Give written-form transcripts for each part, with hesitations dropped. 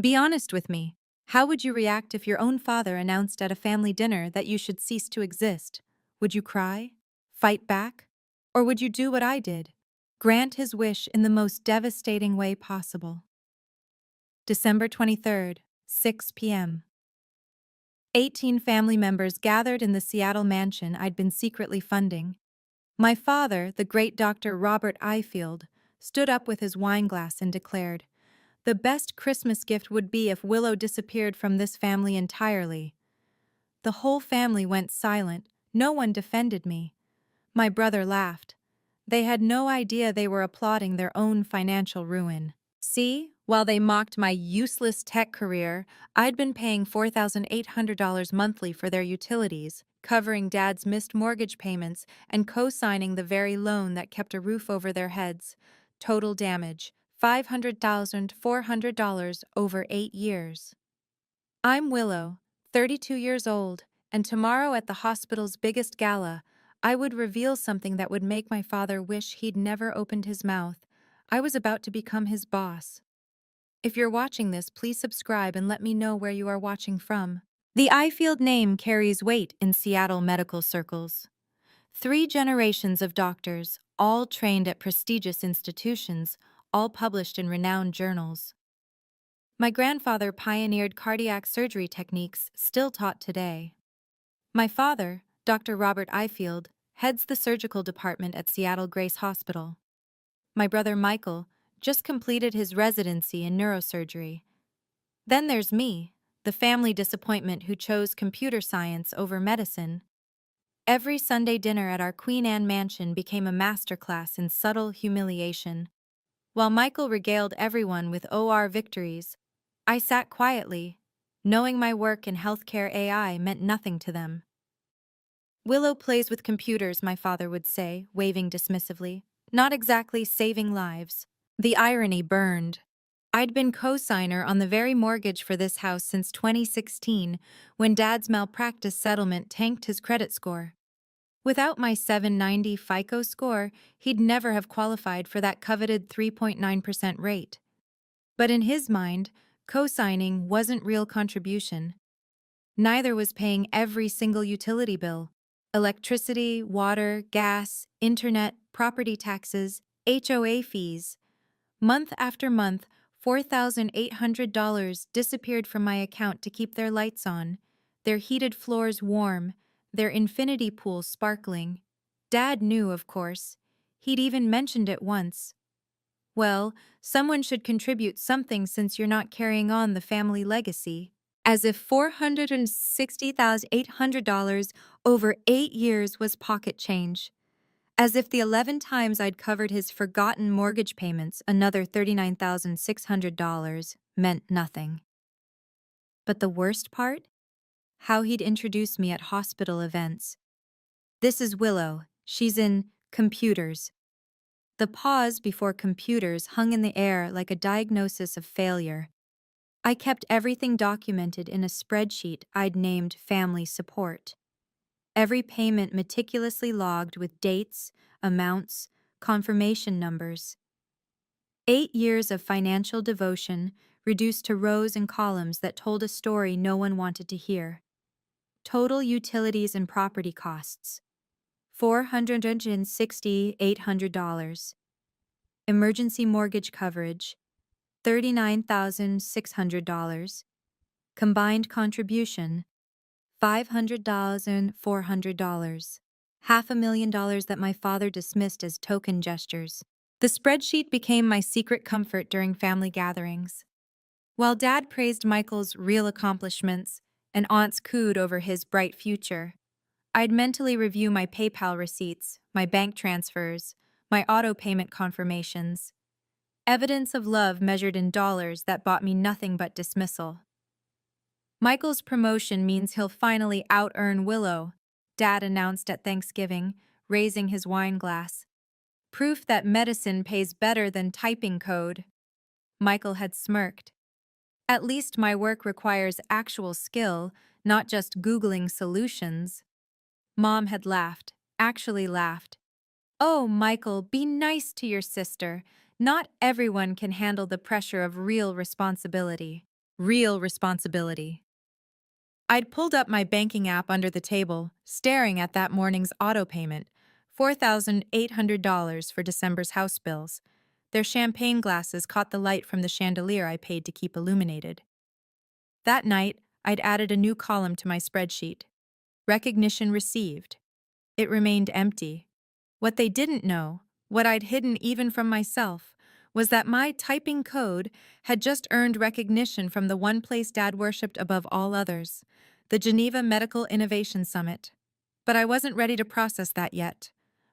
Be honest with me. How would you react if your own father announced at a family dinner that you should cease to exist? Would you cry? Fight back? Or would you do what I did? Grant his wish in the most devastating way possible. December 23rd, 6 p.m. 18 family members gathered in the Seattle mansion I'd been secretly funding. My father, the great Dr. Robert Ifield, stood up with his wineglass and declared, "The best Christmas gift would be if Willow disappeared from this family entirely." The whole family went silent. No one defended me. My brother laughed. They had no idea they were applauding their own financial ruin. See, while they mocked my useless tech career, I'd been paying $4,800 monthly for their utilities, covering Dad's missed mortgage payments and co-signing the very loan that kept a roof over their heads. Total damage, $500,400 over 8 years. I'm Willow, 32 years old, and tomorrow at the hospital's biggest gala, I would reveal something that would make my father wish he'd never opened his mouth. I was about to become his boss. If you're watching this, please subscribe and let me know where you are watching from. The Ifield name carries weight in Seattle medical circles. 3 generations of doctors, all trained at prestigious institutions, all published in renowned journals. My grandfather pioneered cardiac surgery techniques still taught today. My father, Dr. Robert Ifield, heads the surgical department at Seattle Grace Hospital. My brother Michael just completed his residency in neurosurgery. Then there's me, the family disappointment who chose computer science over medicine. Every Sunday dinner at our Queen Anne mansion became a masterclass in subtle humiliation. While Michael regaled everyone with OR victories, I sat quietly, knowing my work in healthcare AI meant nothing to them. Willow plays with computers, my father would say, waving dismissively. Not exactly saving lives. The irony burned. I'd been co-signer on the very mortgage for this house since 2016, when Dad's malpractice settlement tanked his credit score. Without my 790 FICO score, he'd never have qualified for that coveted 3.9% rate. But in his mind, co-signing wasn't real contribution. Neither was paying every single utility bill. Electricity, water, gas, internet, property taxes, HOA fees. Month after month, $4,800 disappeared from my account to keep their lights on, their heated floors warm, their infinity pool sparkling. Dad knew, of course. He'd even mentioned it once. Well, someone should contribute something since you're not carrying on the family legacy. As if $460,800 over 8 years was pocket change. As if the 11 times I'd covered his forgotten mortgage payments, another $39,600, meant nothing. But the worst part? How he'd introduce me at hospital events. "This is Willow. She's in computers." The pause before computers hung in the air like a diagnosis of failure. I kept everything documented in a spreadsheet I'd named Family Support. Every payment meticulously logged with dates, amounts, confirmation numbers. 8 years of financial devotion reduced to rows and columns that told a story no one wanted to hear. Total utilities and property costs, $460,800. Emergency mortgage coverage, $39,600. Combined contribution, $500,400. $500,000 that my father dismissed as token gestures. The spreadsheet became my secret comfort during family gatherings. While Dad praised Michael's real accomplishments and aunts cooed over his bright future, I'd mentally review my PayPal receipts, my bank transfers, my auto payment confirmations. Evidence of love measured in dollars that bought me nothing but dismissal. Michael's promotion means he'll finally out-earn Willow, Dad announced at Thanksgiving, raising his wine glass. Proof that medicine pays better than typing code. Michael had smirked. At least my work requires actual skill, not just Googling solutions. Mom had laughed, actually laughed. "Oh, Michael, be nice to your sister. Not everyone can handle the pressure of real responsibility." Real responsibility. I'd pulled up my banking app under the table, staring at that morning's auto payment, $4,800 for December's house bills. Their champagne glasses caught the light from the chandelier I paid to keep illuminated. That night, I'd added a new column to my spreadsheet. Recognition received. It remained empty. What they didn't know, what I'd hidden even from myself, was that my typing code had just earned recognition from the one place Dad worshipped above all others, the Geneva Medical Innovation Summit. But I wasn't ready to process that yet.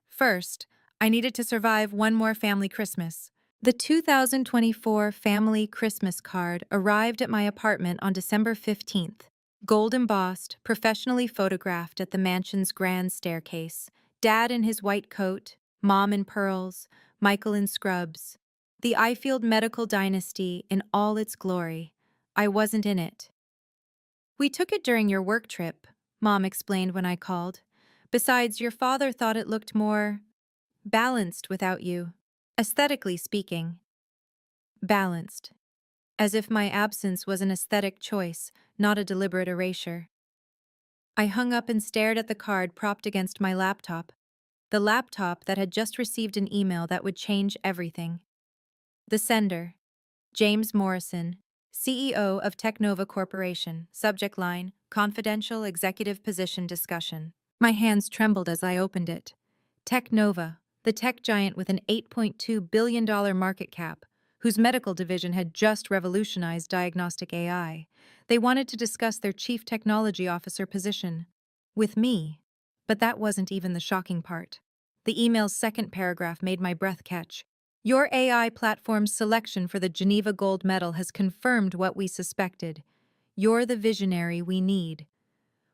First, I needed to survive one more family Christmas. The 2024 family Christmas card arrived at my apartment on December 15th, gold embossed, professionally photographed at the mansion's grand staircase. Dad in his white coat, Mom in pearls, Michael in scrubs. The Ifield medical dynasty in all its glory. I wasn't in it. "We took it during your work trip," Mom explained when I called. "Besides, your father thought it looked more balanced without you. Aesthetically speaking." Balanced. As if my absence was an aesthetic choice, not a deliberate erasure. I hung up and stared at the card propped against my laptop. The laptop that had just received an email that would change everything. The sender, James Morrison, CEO of Technova Corporation. Subject line, confidential executive position discussion. My hands trembled as I opened it. Technova, the tech giant with an $8.2 billion market cap, whose medical division had just revolutionized diagnostic AI. They wanted to discuss their chief technology officer position. With me. But that wasn't even the shocking part. The email's second paragraph made my breath catch. "Your AI platform's selection for the Geneva Gold Medal has confirmed what we suspected. You're the visionary we need.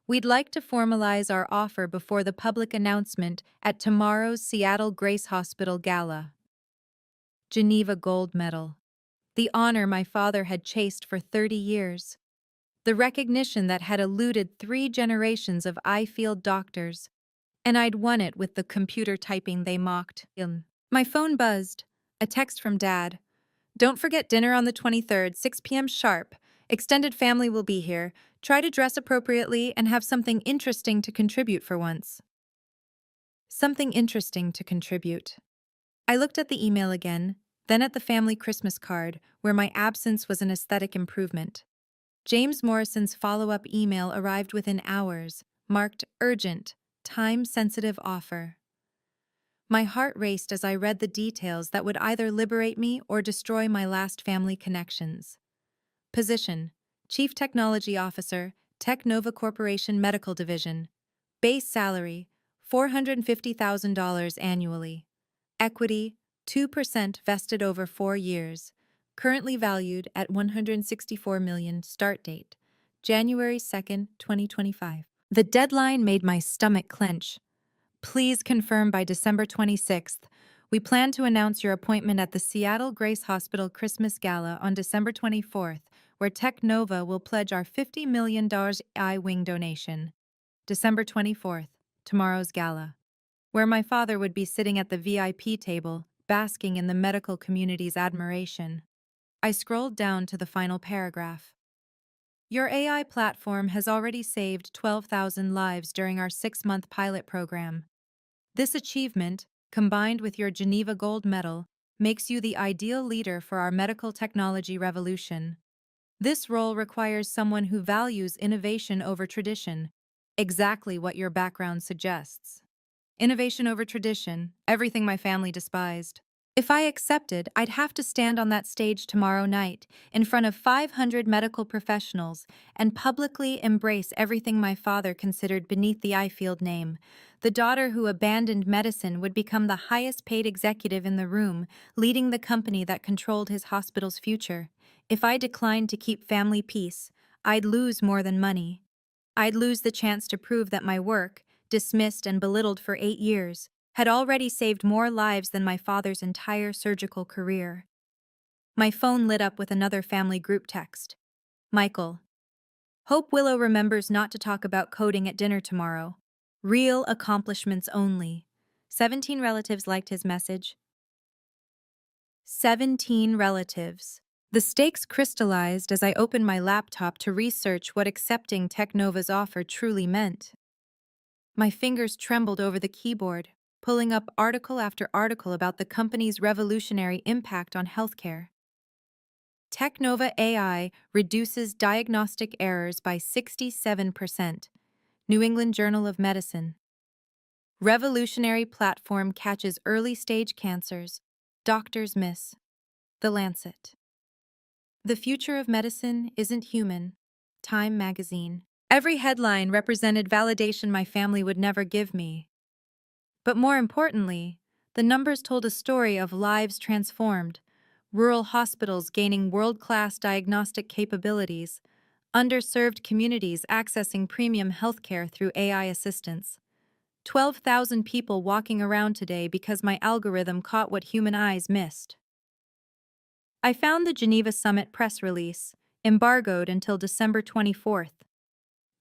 We'd like to formalize our offer before the public announcement at tomorrow's Seattle Grace Hospital Gala." Geneva Gold Medal. The honor my father had chased for 30 years. The recognition that had eluded 3 generations of Ifield doctors. And I'd won it with the computer typing they mocked. My phone buzzed. A text from Dad. "Don't forget dinner on the 23rd, 6 p.m. sharp. Extended family will be here. Try to dress appropriately and have something interesting to contribute for once." Something interesting to contribute. I looked at the email again, then at the family Christmas card, where my absence was an aesthetic improvement. James Morrison's follow-up email arrived within hours, marked urgent, time-sensitive offer. My heart raced as I read the details that would either liberate me or destroy my last family connections. Position: Chief Technology Officer, Technova Corporation Medical Division. Base salary: $450,000 annually. Equity: 2% vested over 4 years. Currently valued at $164 million. Start date: January 2nd, 2025. The deadline made my stomach clench. "Please confirm by December 26th. We plan to announce your appointment at the Seattle Grace Hospital Christmas Gala on December 24th, where Technova will pledge our $50 million I-Wing donation." December 24th, tomorrow's gala. Where my father would be sitting at the VIP table, basking in the medical community's admiration. I scrolled down to the final paragraph. "Your AI platform has already saved 12,000 lives during our 6-month pilot program. This achievement, combined with your Geneva Gold Medal, makes you the ideal leader for our medical technology revolution. This role requires someone who values innovation over tradition, exactly what your background suggests. Innovation over tradition, everything my family despised. If I accepted, I'd have to stand on that stage tomorrow night, in front of 500 medical professionals, and publicly embrace everything my father considered beneath the Ifield name. The daughter who abandoned medicine would become the highest-paid executive in the room, leading the company that controlled his hospital's future. If I declined to keep family peace, I'd lose more than money. I'd lose the chance to prove that my work, dismissed and belittled for 8 years, had already saved more lives than my father's entire surgical career. My phone lit up with another family group text. "Michael. Hope Willow remembers not to talk about coding at dinner tomorrow. Real accomplishments only." 17 relatives liked his message. 17 relatives. The stakes crystallized as I opened my laptop to research what accepting Technova's offer truly meant. My fingers trembled over the keyboard, pulling up article after article about the company's revolutionary impact on healthcare. Technova AI reduces diagnostic errors by 67%. New England Journal of Medicine. Revolutionary platform catches early-stage cancers. Doctors miss. The Lancet. The future of medicine isn't human. Time magazine. Every headline represented validation my family would never give me. But more importantly, the numbers told a story of lives transformed, rural hospitals gaining world-class diagnostic capabilities, underserved communities accessing premium healthcare through AI assistance. 12,000 people walking around today because my algorithm caught what human eyes missed. I found the Geneva Summit press release, embargoed until December 24th.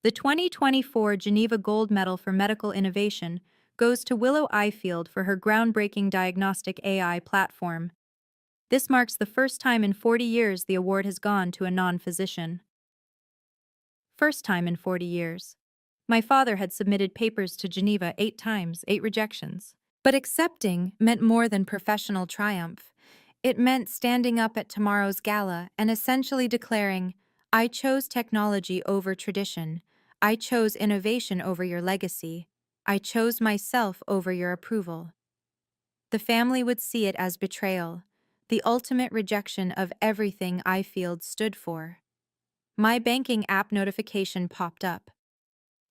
The 2024 Geneva Gold Medal for Medical Innovation goes to Willow Ifield for her groundbreaking diagnostic AI platform. This marks the first time in 40 years the award has gone to a non-physician. First time in 40 years. My father had submitted papers to Geneva 8 times, 8 rejections. But accepting meant more than professional triumph. It meant standing up at tomorrow's gala and essentially declaring, I chose technology over tradition. I chose innovation over your legacy. I chose myself over your approval. The family would see it as betrayal, the ultimate rejection of everything Ifield stood for. My banking app notification popped up.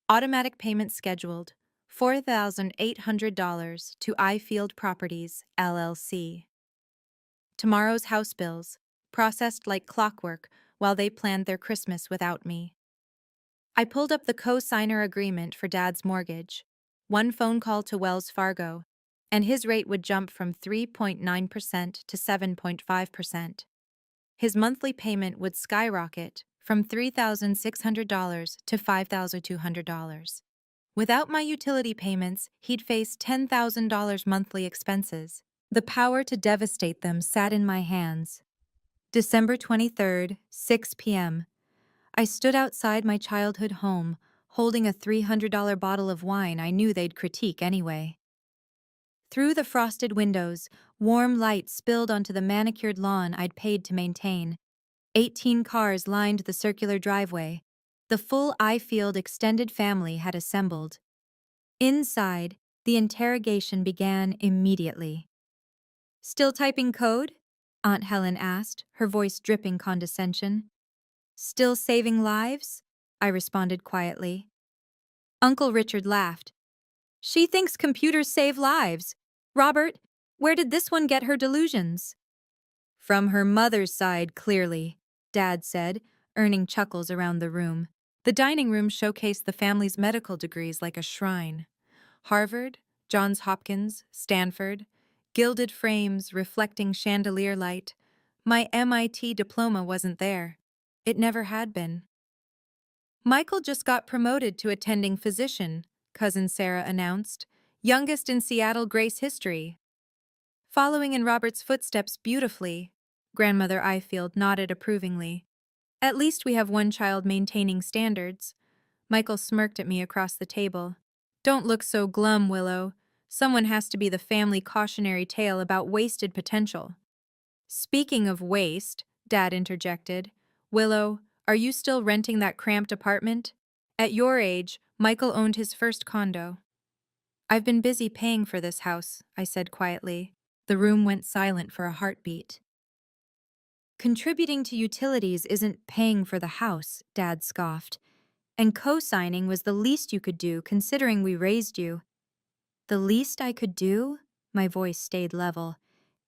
Automatic payment scheduled, $4,800 to Ifield Properties, LLC. Tomorrow's house bills, processed like clockwork while they planned their Christmas without me. I pulled up the co-signer agreement for Dad's mortgage. One phone call to Wells Fargo, and his rate would jump from 3.9% to 7.5%. His monthly payment would skyrocket from $3,600 to $5,200. Without my utility payments, he'd face $10,000 monthly expenses. The power to devastate them sat in my hands. December 23rd, 6 p.m. I stood outside my childhood home, holding a $300 bottle of wine I knew they'd critique anyway. Through the frosted windows, warm light spilled onto the manicured lawn I'd paid to maintain. 18 cars lined the circular driveway. The full Ifield extended family had assembled. Inside, the interrogation began immediately. Still typing code? Aunt Helen asked, her voice dripping condescension. Still saving lives? I responded quietly. Uncle Richard laughed. She thinks computers save lives. Robert, where did this one get her delusions? From her mother's side, clearly, Dad said, earning chuckles around the room. The dining room showcased the family's medical degrees like a shrine. Harvard, Johns Hopkins, Stanford, gilded frames reflecting chandelier light. My MIT diploma wasn't there. It never had been. Michael just got promoted to attending physician, Cousin Sarah announced, youngest in Seattle Grace history. Following in Robert's footsteps beautifully, Grandmother Ifield nodded approvingly. At least we have one child maintaining standards. Michael smirked at me across the table. Don't look so glum, Willow. Someone has to be the family cautionary tale about wasted potential. Speaking of waste, Dad interjected, Willow, are you still renting that cramped apartment? At your age, Michael owned his first condo. I've been busy paying for this house, I said quietly. The room went silent for a heartbeat. Contributing to utilities isn't paying for the house, Dad scoffed. And co-signing was the least you could do, considering we raised you. The least I could do? My voice stayed level.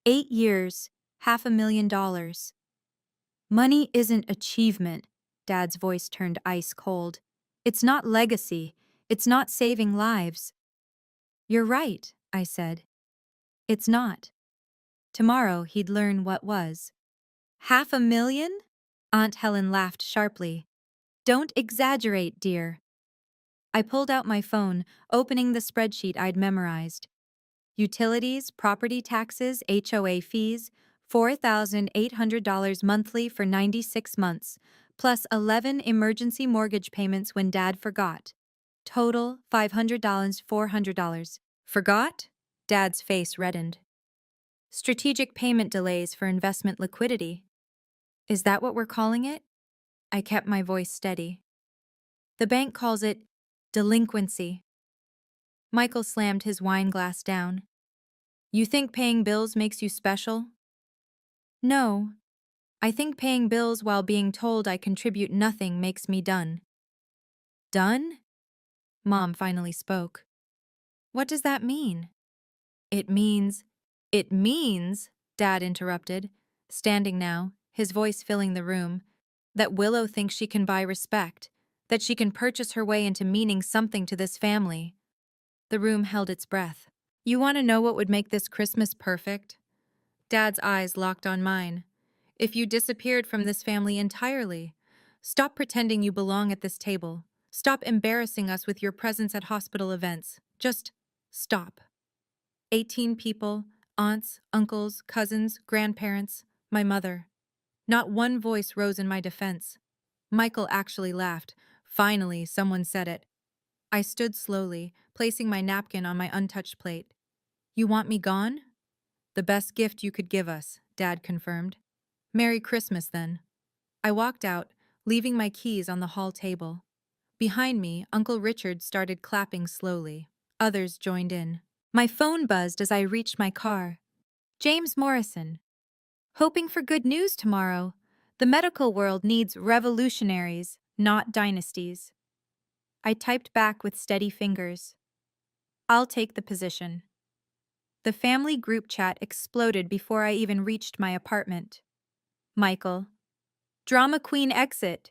8 years, $500,000. Money isn't achievement, Dad's voice turned ice cold. It's not legacy. It's not saving lives. You're right, I said. It's not. Tomorrow he'd learn what was. $500,000? Aunt Helen laughed sharply. Don't exaggerate, dear. I pulled out my phone, opening the spreadsheet I'd memorized. Utilities, property taxes, HOA fees, $4,800 monthly for 96 months, plus 11 emergency mortgage payments when Dad forgot. Total $500, $400. Forgot? Dad's face reddened. Strategic payment delays for investment liquidity. Is that what we're calling it? I kept my voice steady. The bank calls it delinquency. Michael slammed his wine glass down. You think paying bills makes you special? No. I think paying bills while being told I contribute nothing makes me done. Done? Mom finally spoke. What does that mean? It means, Dad interrupted, standing now, his voice filling the room, that Willow thinks she can buy respect, that she can purchase her way into meaning something to this family. The room held its breath. You want to know what would make this Christmas perfect? Dad's eyes locked on mine. If you disappeared from this family entirely. Stop pretending you belong at this table. Stop embarrassing us with your presence at hospital events. Just stop. 18 people, aunts, uncles, cousins, grandparents, my mother. Not one voice rose in my defense. Michael actually laughed. Finally, someone said it. I stood slowly, placing my napkin on my untouched plate. You want me gone? The best gift you could give us, Dad confirmed. Merry Christmas, then. I walked out, leaving my keys on the hall table. Behind me, Uncle Richard started clapping slowly. Others joined in. My phone buzzed as I reached my car. James Morrison. Hoping for good news tomorrow. The medical world needs revolutionaries, not dynasties. I typed back with steady fingers. I'll take the position. The family group chat exploded before I even reached my apartment. Michael. Drama queen exit.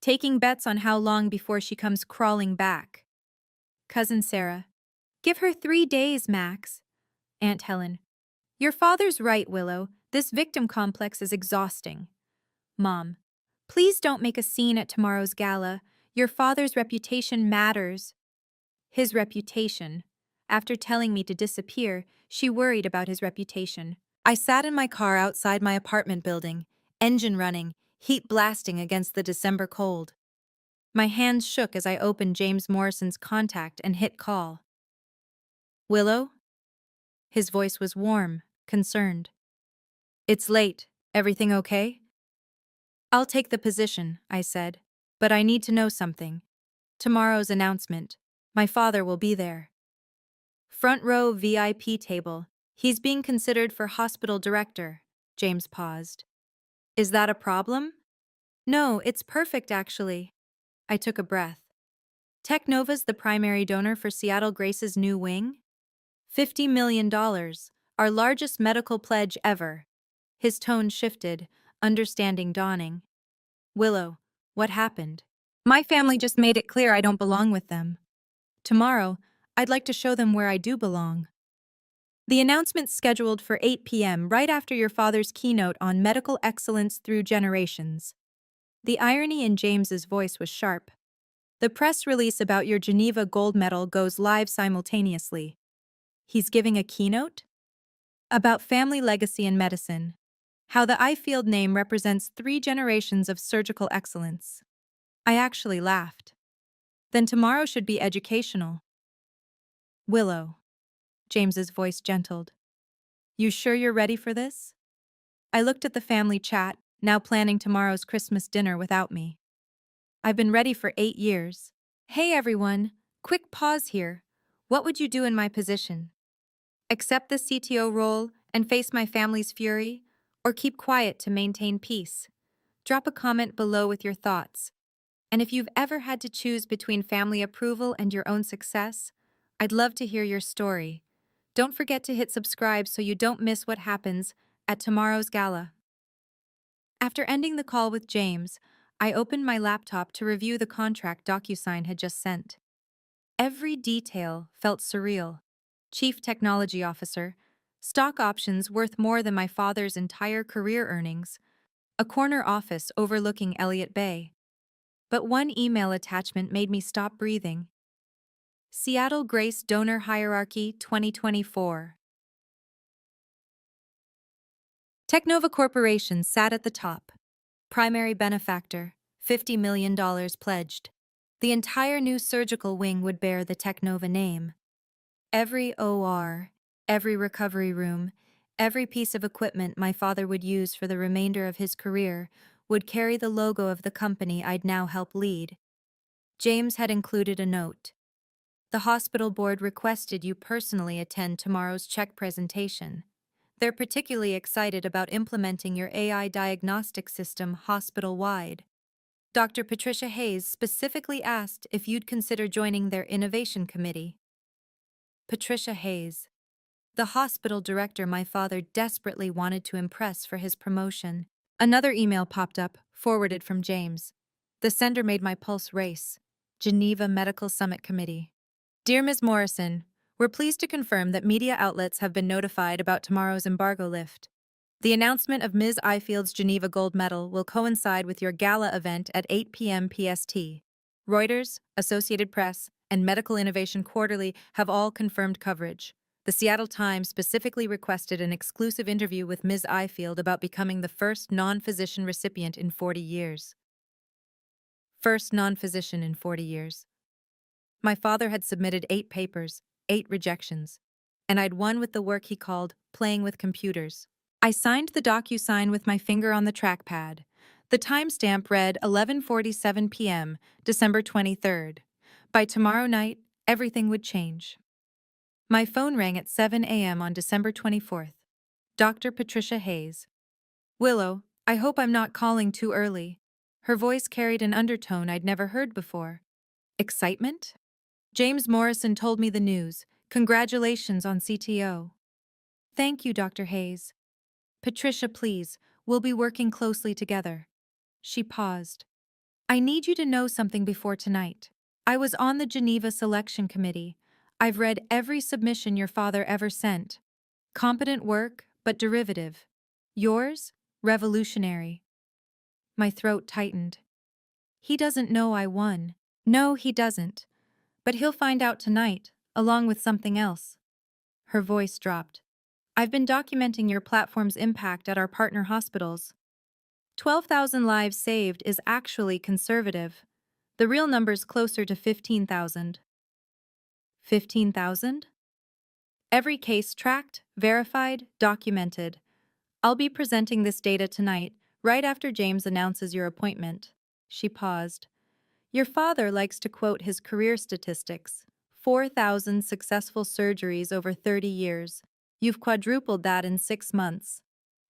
Taking bets on how long before she comes crawling back. Cousin Sarah. Give her 3 days, Max. Aunt Helen. Your father's right, Willow. This victim complex is exhausting. Mom. Please don't make a scene at tomorrow's gala. Your father's reputation matters. His reputation. After telling me to disappear, she worried about his reputation. I sat in my car outside my apartment building, engine running, heat blasting against the December cold. My hands shook as I opened James Morrison's contact and hit call. Willow? His voice was warm, concerned. It's late. Everything okay? I'll take the position, I said, but I need to know something. Tomorrow's announcement. My father will be there. Front row VIP table. He's being considered for hospital director. James paused. Is that a problem? No, it's perfect actually. I took a breath. Technova's the primary donor for Seattle Grace's new wing? $50 million, our largest medical pledge ever. His tone shifted, understanding dawning. Willow, what happened? My family just made it clear I don't belong with them. Tomorrow, I'd like to show them where I do belong. The announcement's scheduled for 8 p.m. right after your father's keynote on medical excellence through generations. The irony in James's voice was sharp. The press release about your Geneva gold medal goes live simultaneously. He's giving a keynote? About family legacy in medicine. How the Ifield name represents 3 generations of surgical excellence. I actually laughed. Then tomorrow should be educational. Willow. James's voice gentled. You sure you're ready for this? I looked at the family chat, now planning tomorrow's Christmas dinner without me. I've been ready for 8 years. Hey everyone, quick pause here. What would you do in my position? Accept the CTO role and face my family's fury, or keep quiet to maintain peace? Drop a comment below with your thoughts. And if you've ever had to choose between family approval and your own success, I'd love to hear your story. Don't forget to hit subscribe so you don't miss what happens at tomorrow's gala. After ending the call with James, I opened my laptop to review the contract DocuSign had just sent. Every detail felt surreal. Chief Technology Officer, stock options worth more than my father's entire career earnings, a corner office overlooking Elliott Bay. But one email attachment made me stop breathing. Seattle Grace Donor Hierarchy 2024. Technova Corporation sat at the top. Primary benefactor, $50 million pledged. The entire new surgical wing would bear the Technova name. Every OR, every recovery room, every piece of equipment my father would use for the remainder of his career would carry the logo of the company I'd now help lead. James had included a note. The hospital board requested you personally attend tomorrow's check presentation. They're particularly excited about implementing your AI diagnostic system hospital-wide. Dr. Patricia Hayes specifically asked if you'd consider joining their innovation committee. Patricia Hayes, the hospital director my father desperately wanted to impress for his promotion. Another email popped up, forwarded from James. The sender made my pulse race. Geneva Medical Summit Committee. Dear Ms. Morrison, we're pleased to confirm that media outlets have been notified about tomorrow's embargo lift. The announcement of Ms. Ifield's Geneva Gold Medal will coincide with your gala event at 8 p.m. PST. Reuters, Associated Press, and Medical Innovation Quarterly have all confirmed coverage. The Seattle Times specifically requested an exclusive interview with Ms. Ifield about becoming the first non-physician recipient in 40 years. First non-physician in 40 years. My father had submitted 8 papers, 8 rejections, and I'd won with the work he called playing with computers. I signed the DocuSign with my finger on the trackpad. The timestamp read 11:47 p.m., December 23rd. By tomorrow night, everything would change. My phone rang at 7 a.m. on December 24th. Dr. Patricia Hayes. Willow, I hope I'm not calling too early. Her voice carried an undertone I'd never heard before. Excitement? James Morrison told me the news. Congratulations on CTO. Thank you, Dr. Hayes. Patricia, please, we'll be working closely together. She paused. I need you to know something before tonight. I was on the Geneva Selection Committee. I've read every submission your father ever sent. Competent work, but derivative. Yours? Revolutionary. My throat tightened. He doesn't know I won. No, he doesn't. But he'll find out tonight, along with something else. Her voice dropped. I've been documenting your platform's impact at our partner hospitals. 12,000 lives saved is actually conservative. The real number's closer to 15,000. 15,000? Every case tracked, verified, documented. I'll be presenting this data tonight, right after James announces your appointment. She paused. Your father likes to quote his career statistics. 4,000 successful surgeries over 30 years. You've quadrupled that in 6 months.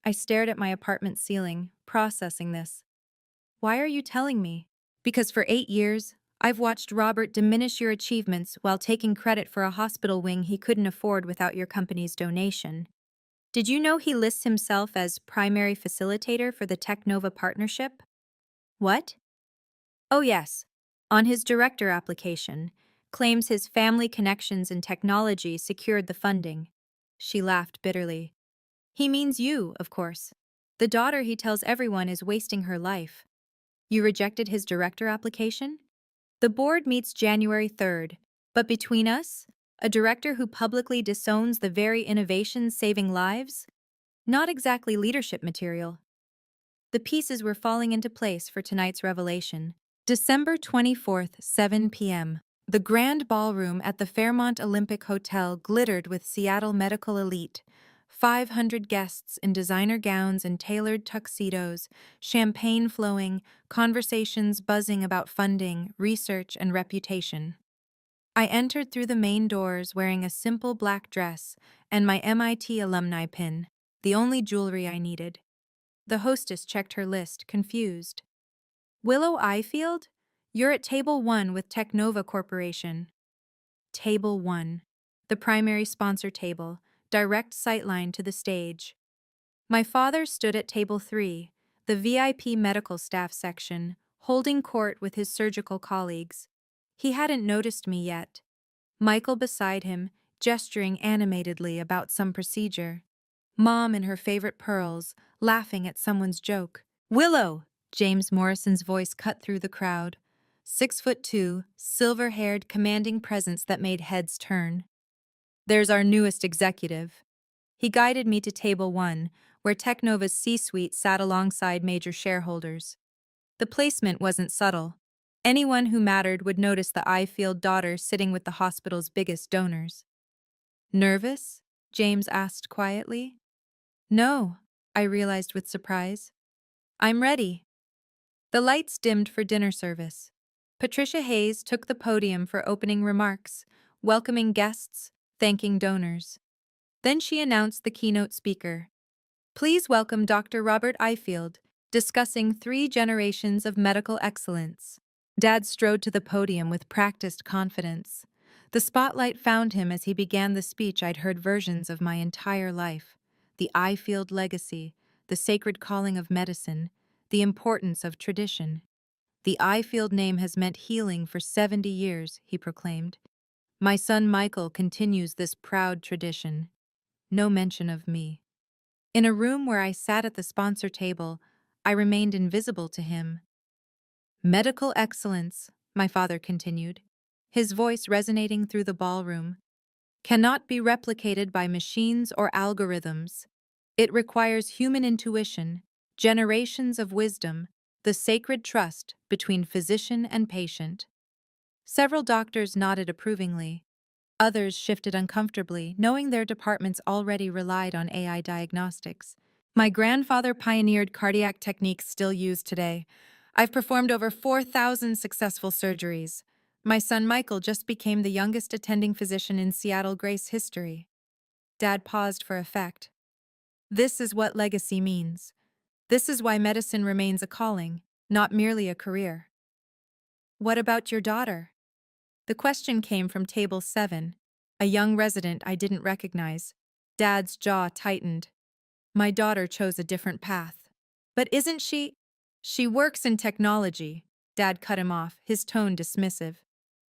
I stared at my apartment ceiling, processing this. Why are you telling me? Because for 8 years, I've watched Robert diminish your achievements while taking credit for a hospital wing he couldn't afford without your company's donation. Did you know he lists himself as primary facilitator for the Technova partnership? What? Oh yes. On his director application, claims his family connections in technology secured the funding. She laughed bitterly. He means you, of course. The daughter he tells everyone is wasting her life. You rejected his director application? The board meets January 3rd, but between us, a director who publicly disowns the very innovations saving lives? Not exactly leadership material. The pieces were falling into place for tonight's revelation. December 24th, 7 p.m. The grand ballroom at the Fairmont Olympic Hotel glittered with Seattle medical elite. 500 guests in designer gowns and tailored tuxedos, champagne flowing, conversations buzzing about funding, research, and reputation. I entered through the main doors wearing a simple black dress and my MIT alumni pin, the only jewelry I needed. The hostess checked her list, confused. Willow Ifield? You're at Table 1 with Technova Corporation. Table 1. The primary sponsor table, direct sightline to the stage. My father stood at Table 3, the VIP medical staff section, holding court with his surgical colleagues. He hadn't noticed me yet. Michael beside him, gesturing animatedly about some procedure. Mom in her favorite pearls, laughing at someone's joke. Willow! James Morrison's voice cut through the crowd. 6'2", silver-haired, commanding presence that made heads turn. There's our newest executive. He guided me to Table 1, where Technova's C-suite sat alongside major shareholders. The placement wasn't subtle. Anyone who mattered would notice the Ifield daughter sitting with the hospital's biggest donors. Nervous? James asked quietly. No, I realized with surprise. I'm ready. The lights dimmed for dinner service. Patricia Hayes took the podium for opening remarks, welcoming guests, thanking donors. Then she announced the keynote speaker. Please welcome Dr. Robert Ifield, discussing 3 generations of medical excellence. Dad strode to the podium with practiced confidence. The spotlight found him as he began the speech I'd heard versions of my entire life. The Ifield legacy, the sacred calling of medicine, the importance of tradition. The Ifield name has meant healing for 70 years, he proclaimed. My son Michael continues this proud tradition. No mention of me. In a room where I sat at the sponsor table, I remained invisible to him. Medical excellence, my father continued, his voice resonating through the ballroom, cannot be replicated by machines or algorithms. It requires human intuition, generations of wisdom, the sacred trust between physician and patient. Several doctors nodded approvingly. Others shifted uncomfortably, knowing their departments already relied on AI diagnostics. My grandfather pioneered cardiac techniques still used today. I've performed over 4,000 successful surgeries. My son Michael just became the youngest attending physician in Seattle Grace history. Dad paused for effect. This is what legacy means. This is why medicine remains a calling, not merely a career. What about your daughter? The question came from table 7, a young resident I didn't recognize. Dad's jaw tightened. My daughter chose a different path. But isn't she? She works in technology. Dad cut him off, his tone dismissive.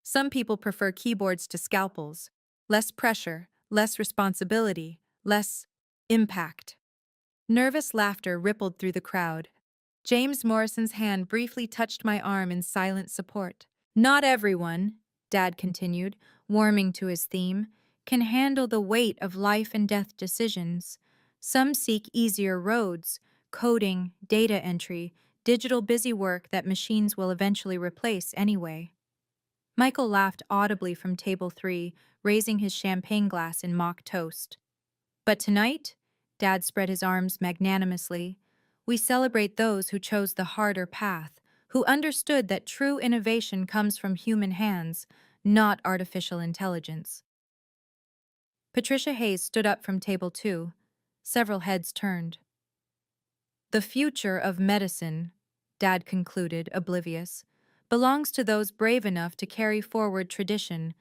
Some people prefer keyboards to scalpels. Less pressure, less responsibility, less impact. Nervous laughter rippled through the crowd. James Morrison's hand briefly touched my arm in silent support. Not everyone, Dad continued, warming to his theme, can handle the weight of life and death decisions. Some seek easier roads, coding, data entry, digital busy work that machines will eventually replace anyway. Michael laughed audibly from table 3, raising his champagne glass in mock toast. But tonight, Dad spread his arms magnanimously, we celebrate those who chose the harder path, who understood that true innovation comes from human hands, not artificial intelligence. Patricia Hayes stood up from table 2. Several heads turned. The future of medicine, Dad concluded, oblivious, belongs to those brave enough to carry forward tradition,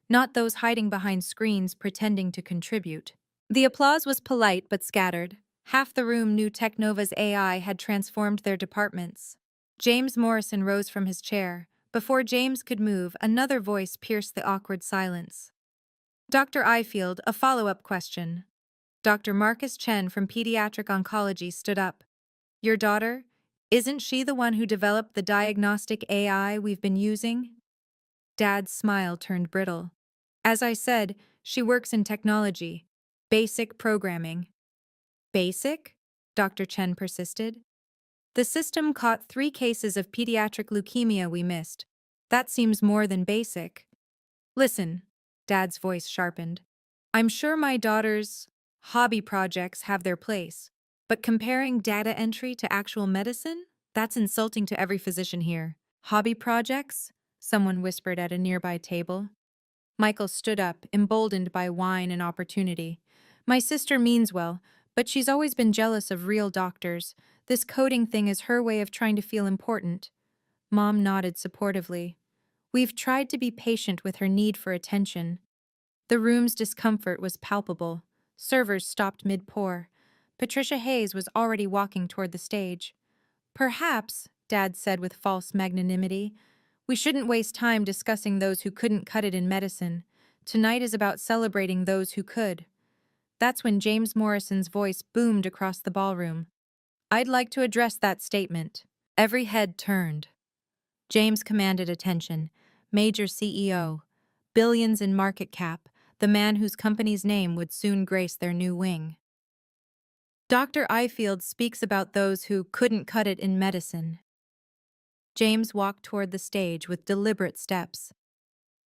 not those hiding behind screens pretending to contribute. The applause was polite but scattered. Half the room knew Technova's AI had transformed their departments. James Morrison rose from his chair. Before James could move, another voice pierced the awkward silence. Dr. Ifield, a follow-up question. Dr. Marcus Chen from Pediatric Oncology stood up. Your daughter? Isn't she the one who developed the diagnostic AI we've been using? Dad's smile turned brittle. As I said, she works in technology. Basic programming. Basic? Dr. Chen persisted. The system caught 3 cases of pediatric leukemia we missed. That seems more than basic. Listen, Dad's voice sharpened. I'm sure my daughter's hobby projects have their place, but comparing data entry to actual medicine? That's insulting to every physician here. Hobby projects? Someone whispered at a nearby table. Michael stood up, emboldened by wine and opportunity. My sister means well, but she's always been jealous of real doctors. This coding thing is her way of trying to feel important. Mom nodded supportively. We've tried to be patient with her need for attention. The room's discomfort was palpable. Servers stopped mid-pour. Patricia Hayes was already walking toward the stage. Perhaps, Dad said with false magnanimity, we shouldn't waste time discussing those who couldn't cut it in medicine. Tonight is about celebrating those who could. That's when James Morrison's voice boomed across the ballroom. I'd like to address that statement. Every head turned. James commanded attention. Major CEO. Billions in market cap. The man whose company's name would soon grace their new wing. Dr. Ifield speaks about those who couldn't cut it in medicine. James walked toward the stage with deliberate steps.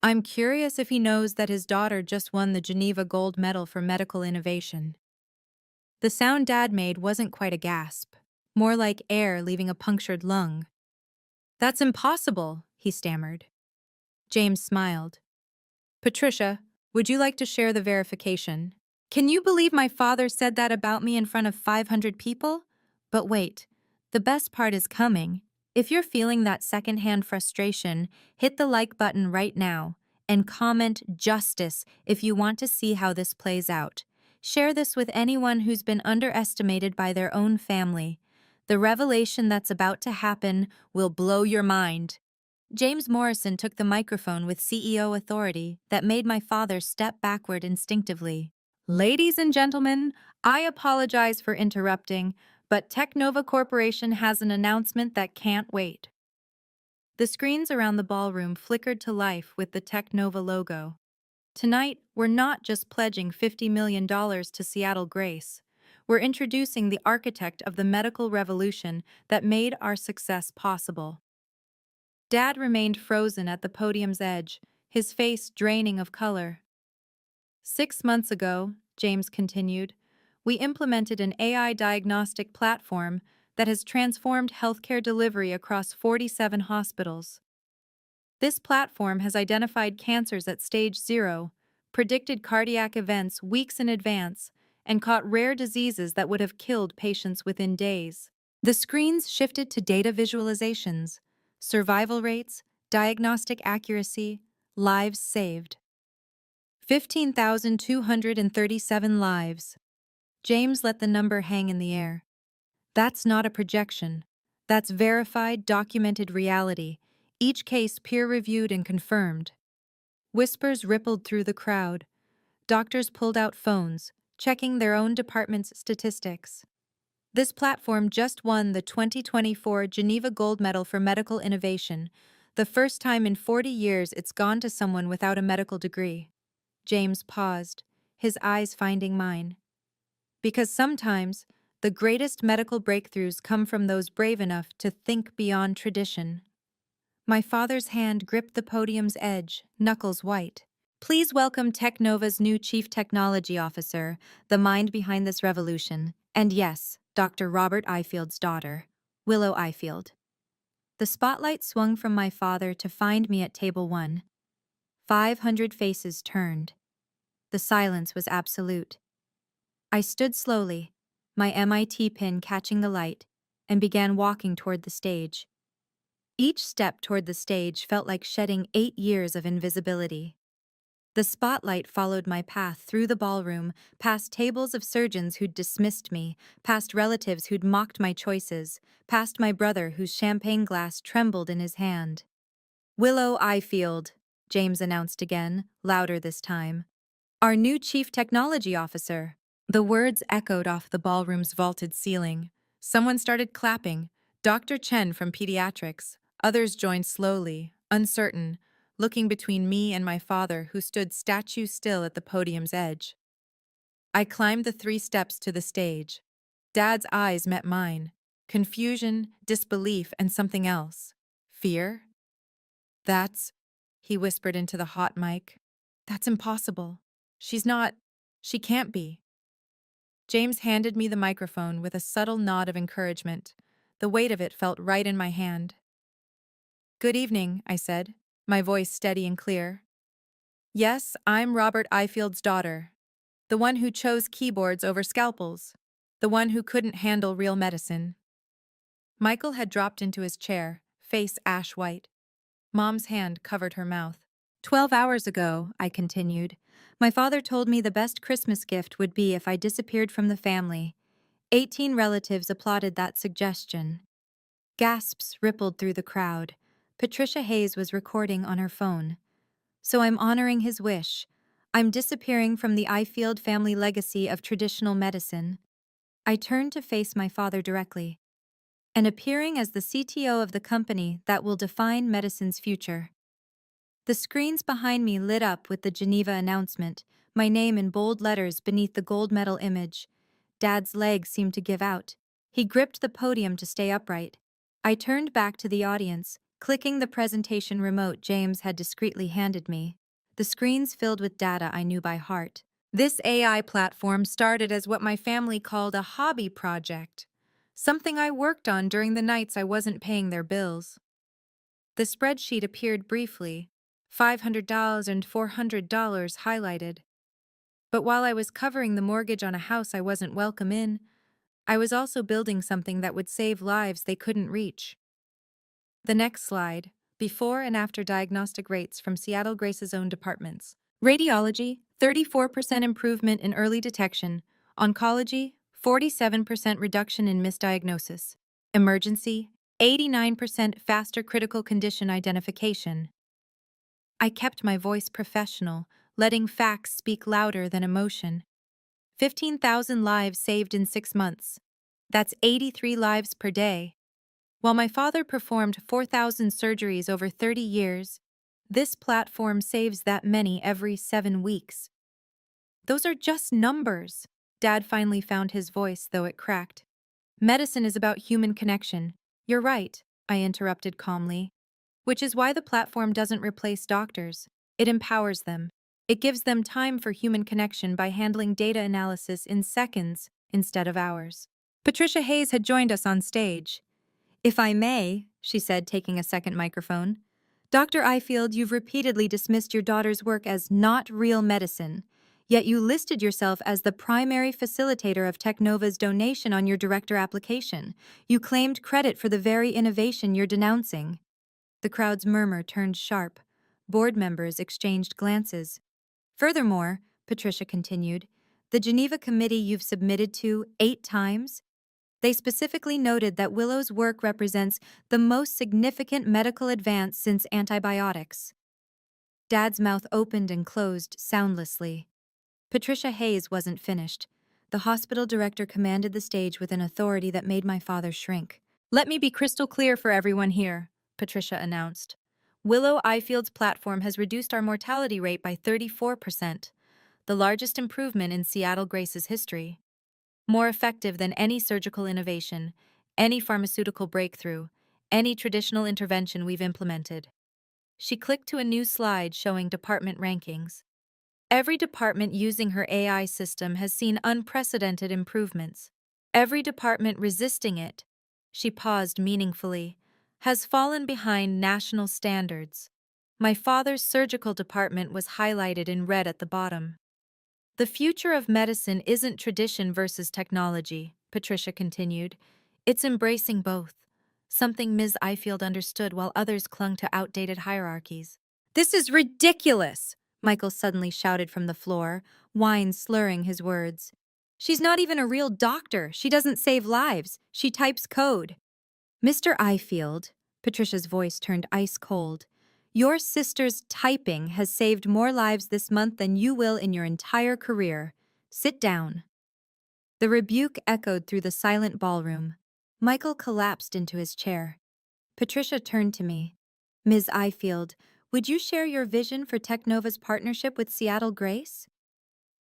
I'm curious if he knows that his daughter just won the Geneva Gold Medal for medical innovation. The sound Dad made wasn't quite a gasp, more like air leaving a punctured lung. That's impossible, he stammered. James smiled. Patricia, would you like to share the verification? Can you believe my father said that about me in front of 500 people? But wait, the best part is coming. If you're feeling that secondhand frustration, hit the like button right now and comment justice if you want to see how this plays out. Share this with anyone who's been underestimated by their own family. The revelation that's about to happen will blow your mind. James Morrison took the microphone with CEO authority that made my father step backward instinctively. Ladies and gentlemen, I apologize for interrupting, but Technova Corporation has an announcement that can't wait. The screens around the ballroom flickered to life with the Technova logo. Tonight, we're not just pledging $50 million to Seattle Grace. We're introducing the architect of the medical revolution that made our success possible. Dad remained frozen at the podium's edge, his face draining of color. 6 months ago, James continued, we implemented an AI diagnostic platform that has transformed healthcare delivery across 47 hospitals. This platform has identified cancers at stage 0, predicted cardiac events weeks in advance, and caught rare diseases that would have killed patients within days. The screens shifted to data visualizations, survival rates, diagnostic accuracy, lives saved. 15,237 lives. James let the number hang in the air. That's not a projection. That's verified, documented reality, each case peer-reviewed and confirmed. Whispers rippled through the crowd. Doctors pulled out phones, checking their own department's statistics. This platform just won the 2024 Geneva Gold Medal for Medical Innovation, the first time in 40 years it's gone to someone without a medical degree. James paused, his eyes finding mine. Because sometimes, the greatest medical breakthroughs come from those brave enough to think beyond tradition. My father's hand gripped the podium's edge, knuckles white. Please welcome Technova's new Chief Technology Officer, the mind behind this revolution, and yes, Dr. Robert Ifield's daughter, Willow Ifield. The spotlight swung from my father to find me at table 1. 500 faces turned. The silence was absolute. I stood slowly, my MIT pin catching the light, and began walking toward the stage. Each step toward the stage felt like shedding 8 years of invisibility. The spotlight followed my path through the ballroom, past tables of surgeons who'd dismissed me, past relatives who'd mocked my choices, past my brother whose champagne glass trembled in his hand. Willow Ifield, James announced again, louder this time. Our new Chief Technology Officer. The words echoed off the ballroom's vaulted ceiling. Someone started clapping. Dr. Chen from Pediatrics. Others joined slowly, uncertain, looking between me and my father, who stood statue still at the podium's edge. I climbed the 3 steps to the stage. Dad's eyes met mine. Confusion, disbelief, and something else. Fear? He whispered into the hot mic. That's impossible. She can't be. James handed me the microphone with a subtle nod of encouragement. The weight of it felt right in my hand. Good evening, I said, my voice steady and clear. Yes, I'm Robert Ifield's daughter. The one who chose keyboards over scalpels. The one who couldn't handle real medicine. Michael had dropped into his chair, face ash white. Mom's hand covered her mouth. 12 hours ago, I continued, my father told me the best Christmas gift would be if I disappeared from the family. 18 relatives applauded that suggestion. Gasps rippled through the crowd. Patricia Hayes was recording on her phone. So I'm honoring his wish. I'm disappearing from the Ifield family legacy of traditional medicine. I turned to face my father directly, and appearing as the CTO of the company that will define medicine's future. The screens behind me lit up with the Geneva announcement, my name in bold letters beneath the gold medal image. Dad's legs seemed to give out. He gripped the podium to stay upright. I turned back to the audience, clicking the presentation remote James had discreetly handed me. The screens filled with data I knew by heart. This AI platform started as what my family called a hobby project, something I worked on during the nights I wasn't paying their bills. The spreadsheet appeared briefly, $500 and $400 highlighted. But while I was covering the mortgage on a house I wasn't welcome in, I was also building something that would save lives they couldn't reach. The next slide, before and after diagnostic rates from Seattle Grace's own departments. Radiology, 34% improvement in early detection. Oncology, 47% reduction in misdiagnosis. Emergency, 89% faster critical condition identification. I kept my voice professional, letting facts speak louder than emotion. 15,000 lives saved in 6 months. That's 83 lives per day. While my father performed 4,000 surgeries over 30 years, this platform saves that many every 7 weeks. Those are just numbers. Dad finally found his voice, though it cracked. Medicine is about human connection. You're right, I interrupted calmly. Which is why the platform doesn't replace doctors. It empowers them. It gives them time for human connection by handling data analysis in seconds instead of hours. Patricia Hayes had joined us on stage. "If I may," she said, taking a second microphone, "Dr. Ifield, you've repeatedly dismissed your daughter's work as not real medicine, yet you listed yourself as the primary facilitator of Technova's donation on your director application. You claimed credit for the very innovation you're denouncing." The crowd's murmur turned sharp. Board members exchanged glances. "Furthermore," Patricia continued, "the Geneva Committee you've submitted to 8 times, they specifically noted that Willow's work represents the most significant medical advance since antibiotics." Dad's mouth opened and closed soundlessly. Patricia Hayes wasn't finished. The hospital director commanded the stage with an authority that made my father shrink. "Let me be crystal clear for everyone here," Patricia announced. "Willow Ifield's platform has reduced our mortality rate by 34%, the largest improvement in Seattle Grace's history. More effective than any surgical innovation, any pharmaceutical breakthrough, any traditional intervention we've implemented." She clicked to a new slide showing department rankings. Every department using her AI system has seen unprecedented improvements. Every department resisting it, she paused meaningfully, has fallen behind national standards. My father's surgical department was highlighted in red at the bottom. "The future of medicine isn't tradition versus technology," Patricia continued. "It's embracing both, something Ms. Ifield understood while others clung to outdated hierarchies." "This is ridiculous!" Michael suddenly shouted from the floor, wine slurring his words. "She's not even a real doctor. She doesn't save lives. She types code." "Mr. Ifield," Patricia's voice turned ice cold, "your sister's typing has saved more lives this month than you will in your entire career. Sit down." The rebuke echoed through the silent ballroom. Michael collapsed into his chair. Patricia turned to me. "Ms. Ifield, would you share your vision for Technova's partnership with Seattle Grace?"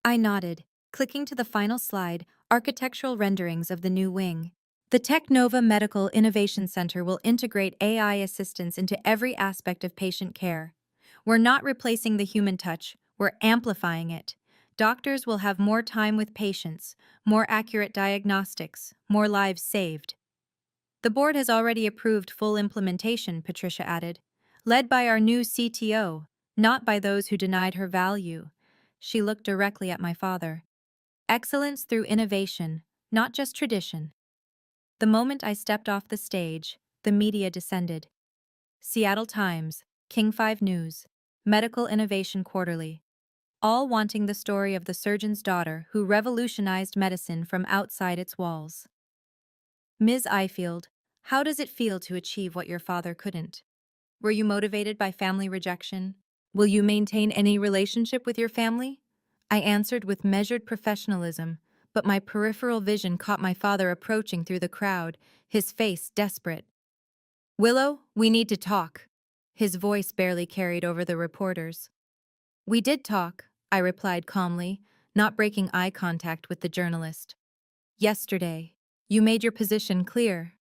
I nodded, clicking to the final slide, architectural renderings of the new wing. "The Technova Medical Innovation Center will integrate AI assistance into every aspect of patient care. We're not replacing the human touch, we're amplifying it. Doctors will have more time with patients, more accurate diagnostics, more lives saved." "The board has already approved full implementation," Patricia added, "led by our new CTO, not by those who denied her value." She looked directly at my father. "Excellence through innovation, not just tradition." The moment I stepped off the stage, the media descended. Seattle Times, King 5 News, Medical Innovation Quarterly, all wanting the story of the surgeon's daughter who revolutionized medicine from outside its walls. "Ms. Ifield, how does it feel to achieve what your father couldn't? Were you motivated by family rejection? Will you maintain any relationship with your family?" I answered with measured professionalism, but my peripheral vision caught my father approaching through the crowd, his face desperate. "Willow, we need to talk." His voice barely carried over the reporters. "We did talk," I replied calmly, not breaking eye contact with the journalist. Yesterday. You made your position clear.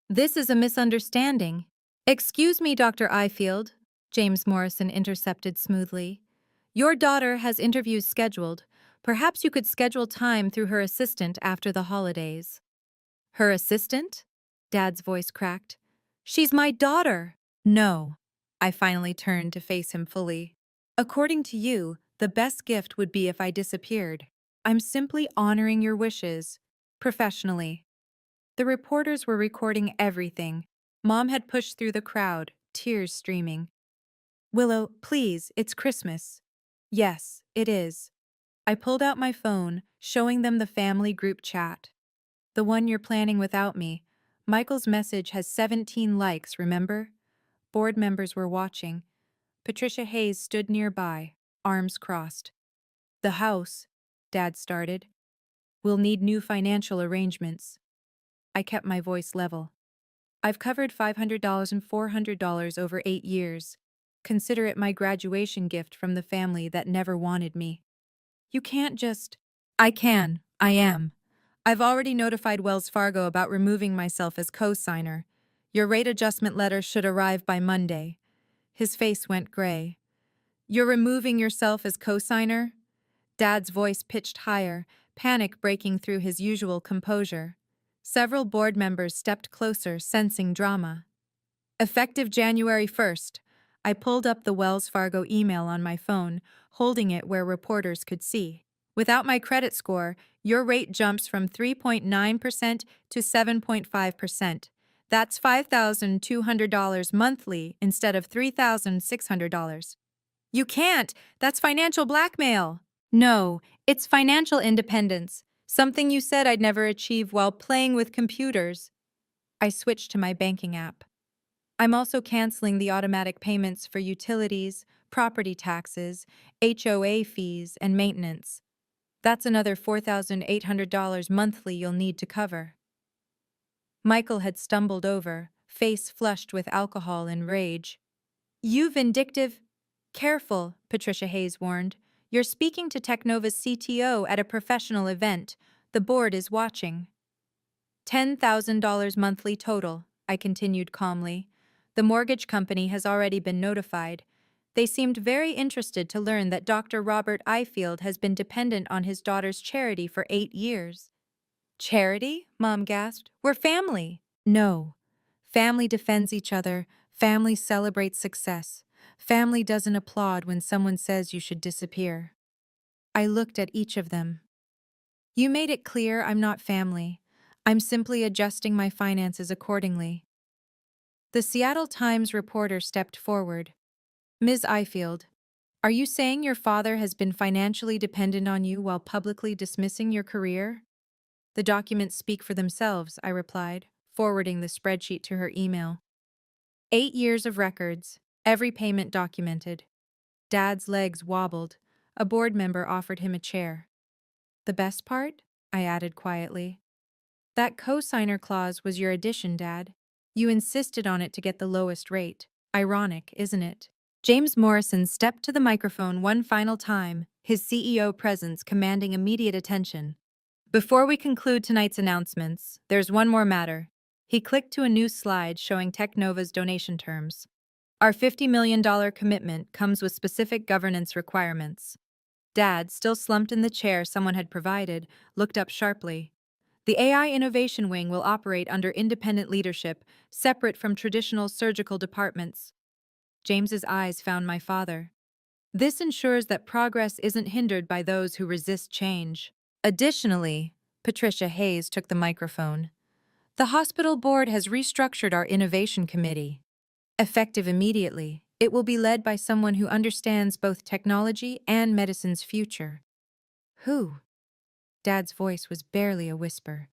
This is a misunderstanding. Excuse me, Dr. Ifield, James Morrison intercepted smoothly. Your daughter has interviews scheduled. Perhaps you could schedule time through her assistant after the holidays. Her assistant? Dad's voice cracked. She's my daughter. No. I finally turned to face him fully. According to you, the best gift would be if I disappeared. I'm simply honoring your wishes. Professionally. The reporters were recording everything. Mom had pushed through the crowd, tears streaming. Willow, please, it's Christmas. Yes, it is. I pulled out my phone, showing them the family group chat. The one you're planning without me. Michael's message has 17 likes, remember? Board members were watching. Patricia Hayes stood nearby, arms crossed. The house, Dad started. We'll need new financial arrangements. I kept my voice level. I've covered $500 and $400 over 8 years. Consider it my graduation gift from the family that never wanted me. You can't just... I can. I am. I've already notified Wells Fargo about removing myself as co-signer. Your rate adjustment letter should arrive by Monday. His face went gray. You're removing yourself as co-signer? Dad's voice pitched higher, panic breaking through his usual composure. Several board members stepped closer, sensing drama. Effective January 1st, I pulled up the Wells Fargo email on my phone, holding it where reporters could see. Without my credit score, your rate jumps from 3.9% to 7.5%. That's $5,200 monthly instead of $3,600. You can't! That's financial blackmail! No, it's financial independence. Something you said I'd never achieve while playing with computers. I switched to my banking app. I'm also canceling the automatic payments for utilities, property taxes, HOA fees, and maintenance. That's another $4,800 monthly you'll need to cover. Michael had stumbled over, face flushed with alcohol and rage. You vindictive... Careful, Patricia Hayes warned. You're speaking to Technova's CTO at a professional event. The board is watching. $10,000 monthly total, I continued calmly. The mortgage company has already been notified. They seemed very interested to learn that Dr. Robert Ifield has been dependent on his daughter's charity for 8 years. Charity? Mom gasped. We're family. No. Family defends each other. Family celebrates success. Family doesn't applaud when someone says you should disappear. I looked at each of them. You made it clear I'm not family. I'm simply adjusting my finances accordingly. The Seattle Times reporter stepped forward. Ms. Ifield, are you saying your father has been financially dependent on you while publicly dismissing your career? The documents speak for themselves, I replied, forwarding the spreadsheet to her email. 8 years of records, every payment documented. Dad's legs wobbled. A board member offered him a chair. The best part? I added quietly. That co-signer clause was your addition, Dad. You insisted on it to get the lowest rate. Ironic, isn't it? James Morrison stepped to the microphone one final time, his CEO presence commanding immediate attention. Before we conclude tonight's announcements, there's one more matter. He clicked to a new slide showing Technova's donation terms. Our $50 million commitment comes with specific governance requirements. Dad, still slumped in the chair someone had provided, looked up sharply. The AI Innovation Wing will operate under independent leadership, separate from traditional surgical departments. James's eyes found my father. This ensures that progress isn't hindered by those who resist change. Additionally, Patricia Hayes took the microphone. The hospital board has restructured our innovation committee. Effective immediately, it will be led by someone who understands both technology and medicine's future. Who? Dad's voice was barely a whisper.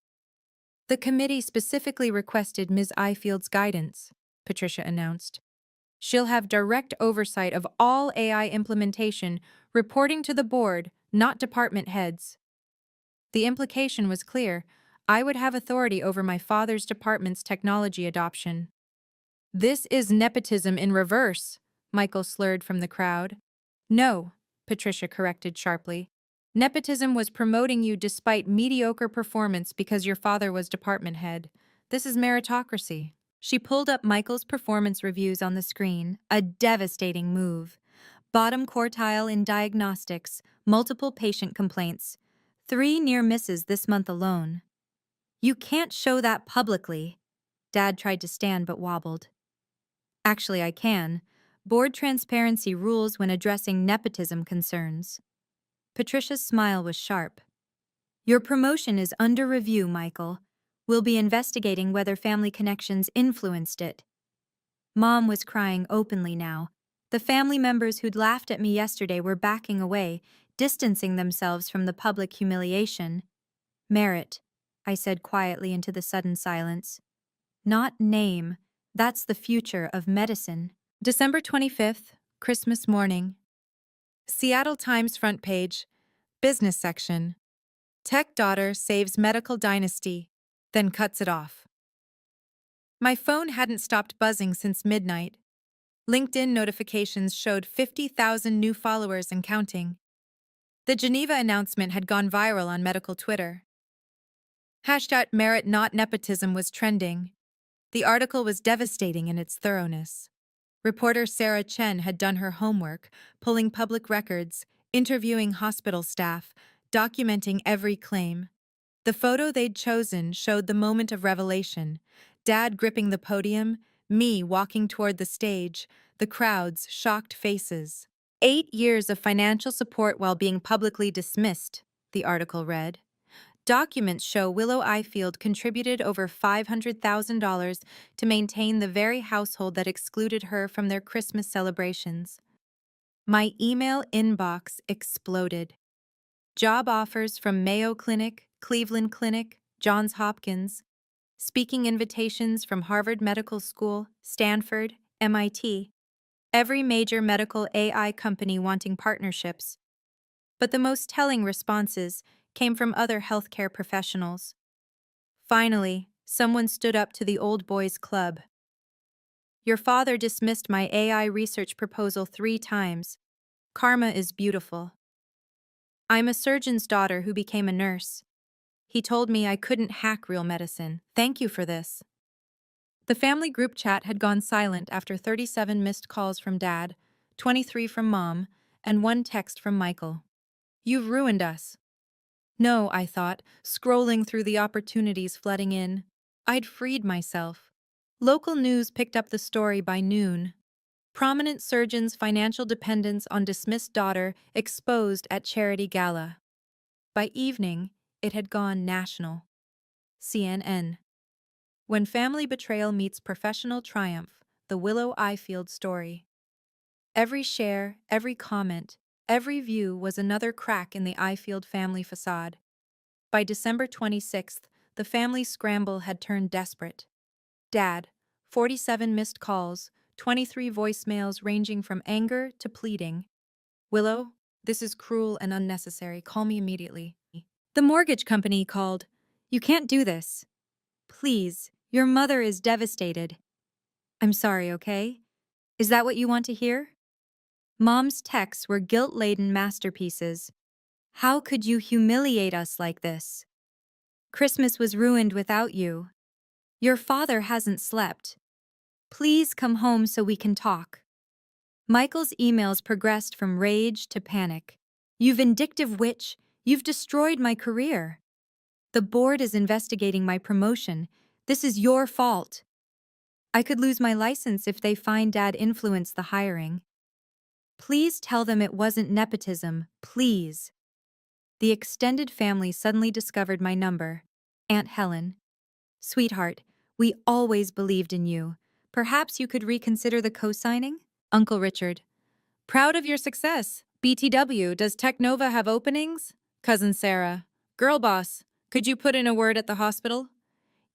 The committee specifically requested Ms. Ifield's guidance, Patricia announced. She'll have direct oversight of all AI implementation, reporting to the board, not department heads. The implication was clear. I would have authority over my father's department's technology adoption. This is nepotism in reverse, Michael slurred from the crowd. No, Patricia corrected sharply. Nepotism was promoting you despite mediocre performance because your father was department head. This is meritocracy. She pulled up Michael's performance reviews on the screen, a devastating move. Bottom quartile in diagnostics, multiple patient complaints, 3 near misses this month alone. You can't show that publicly. Dad tried to stand but wobbled. Actually, I can. Board transparency rules when addressing nepotism concerns. Patricia's smile was sharp. Your promotion is under review, Michael. We'll be investigating whether family connections influenced it. Mom was crying openly now. The family members who'd laughed at me yesterday were backing away, distancing themselves from the public humiliation. Merit, I said quietly into the sudden silence. Not name. That's the future of medicine. December 25th, Christmas morning. Seattle Times front page, business section. Tech daughter saves medical dynasty, then cuts it off. My phone hadn't stopped buzzing since midnight. LinkedIn notifications showed 50,000 new followers and counting. The Geneva announcement had gone viral on medical Twitter. Hashtag merit not nepotism was trending. The article was devastating in its thoroughness. Reporter Sarah Chen had done her homework, pulling public records, interviewing hospital staff, documenting every claim. The photo they'd chosen showed the moment of revelation: Dad gripping the podium, me walking toward the stage, the crowd's shocked faces. 8 years of financial support while being publicly dismissed, the article read. Documents show Willow Ifield contributed over $500,000 to maintain the very household that excluded her from their Christmas celebrations. My email inbox exploded. Job offers from Mayo Clinic, Cleveland Clinic, Johns Hopkins, speaking invitations from Harvard Medical School, Stanford, MIT, every major medical AI company wanting partnerships. But the most telling responses came from other healthcare professionals. Finally, someone stood up to the old boys club. Your father dismissed my AI research proposal 3 times. Karma is beautiful. I'm a surgeon's daughter who became a nurse. He told me I couldn't hack real medicine. Thank you for this. The family group chat had gone silent after 37 missed calls from Dad, 23 from Mom, and 1 text from Michael. You've ruined us. No, I thought, scrolling through the opportunities flooding in. I'd freed myself. Local news picked up the story by noon. Prominent surgeon's financial dependence on dismissed daughter exposed at charity gala. By evening, it had gone national. CNN. When family betrayal meets professional triumph, the Willow Ifield story. Every share, every comment, every view was another crack in the Ifield family facade. By December 26th, the family scramble had turned desperate. Dad, 47 missed calls, 23 voicemails ranging from anger to pleading. Willow, this is cruel and unnecessary. Call me immediately. The mortgage company called. You can't do this. Please, your mother is devastated. I'm sorry, okay? Is that what you want to hear? Mom's texts were guilt-laden masterpieces. How could you humiliate us like this? Christmas was ruined without you. Your father hasn't slept. Please come home so we can talk. Michael's emails progressed from rage to panic. You vindictive witch, you've destroyed my career. The board is investigating my promotion. This is your fault. I could lose my license if they find Dad influenced the hiring. Please tell them it wasn't nepotism, please. The extended family suddenly discovered my number. Aunt Helen. Sweetheart, we always believed in you. Perhaps you could reconsider the co-signing? Uncle Richard. Proud of your success. BTW, does Technova have openings? Cousin Sarah. Girl boss, could you put in a word at the hospital?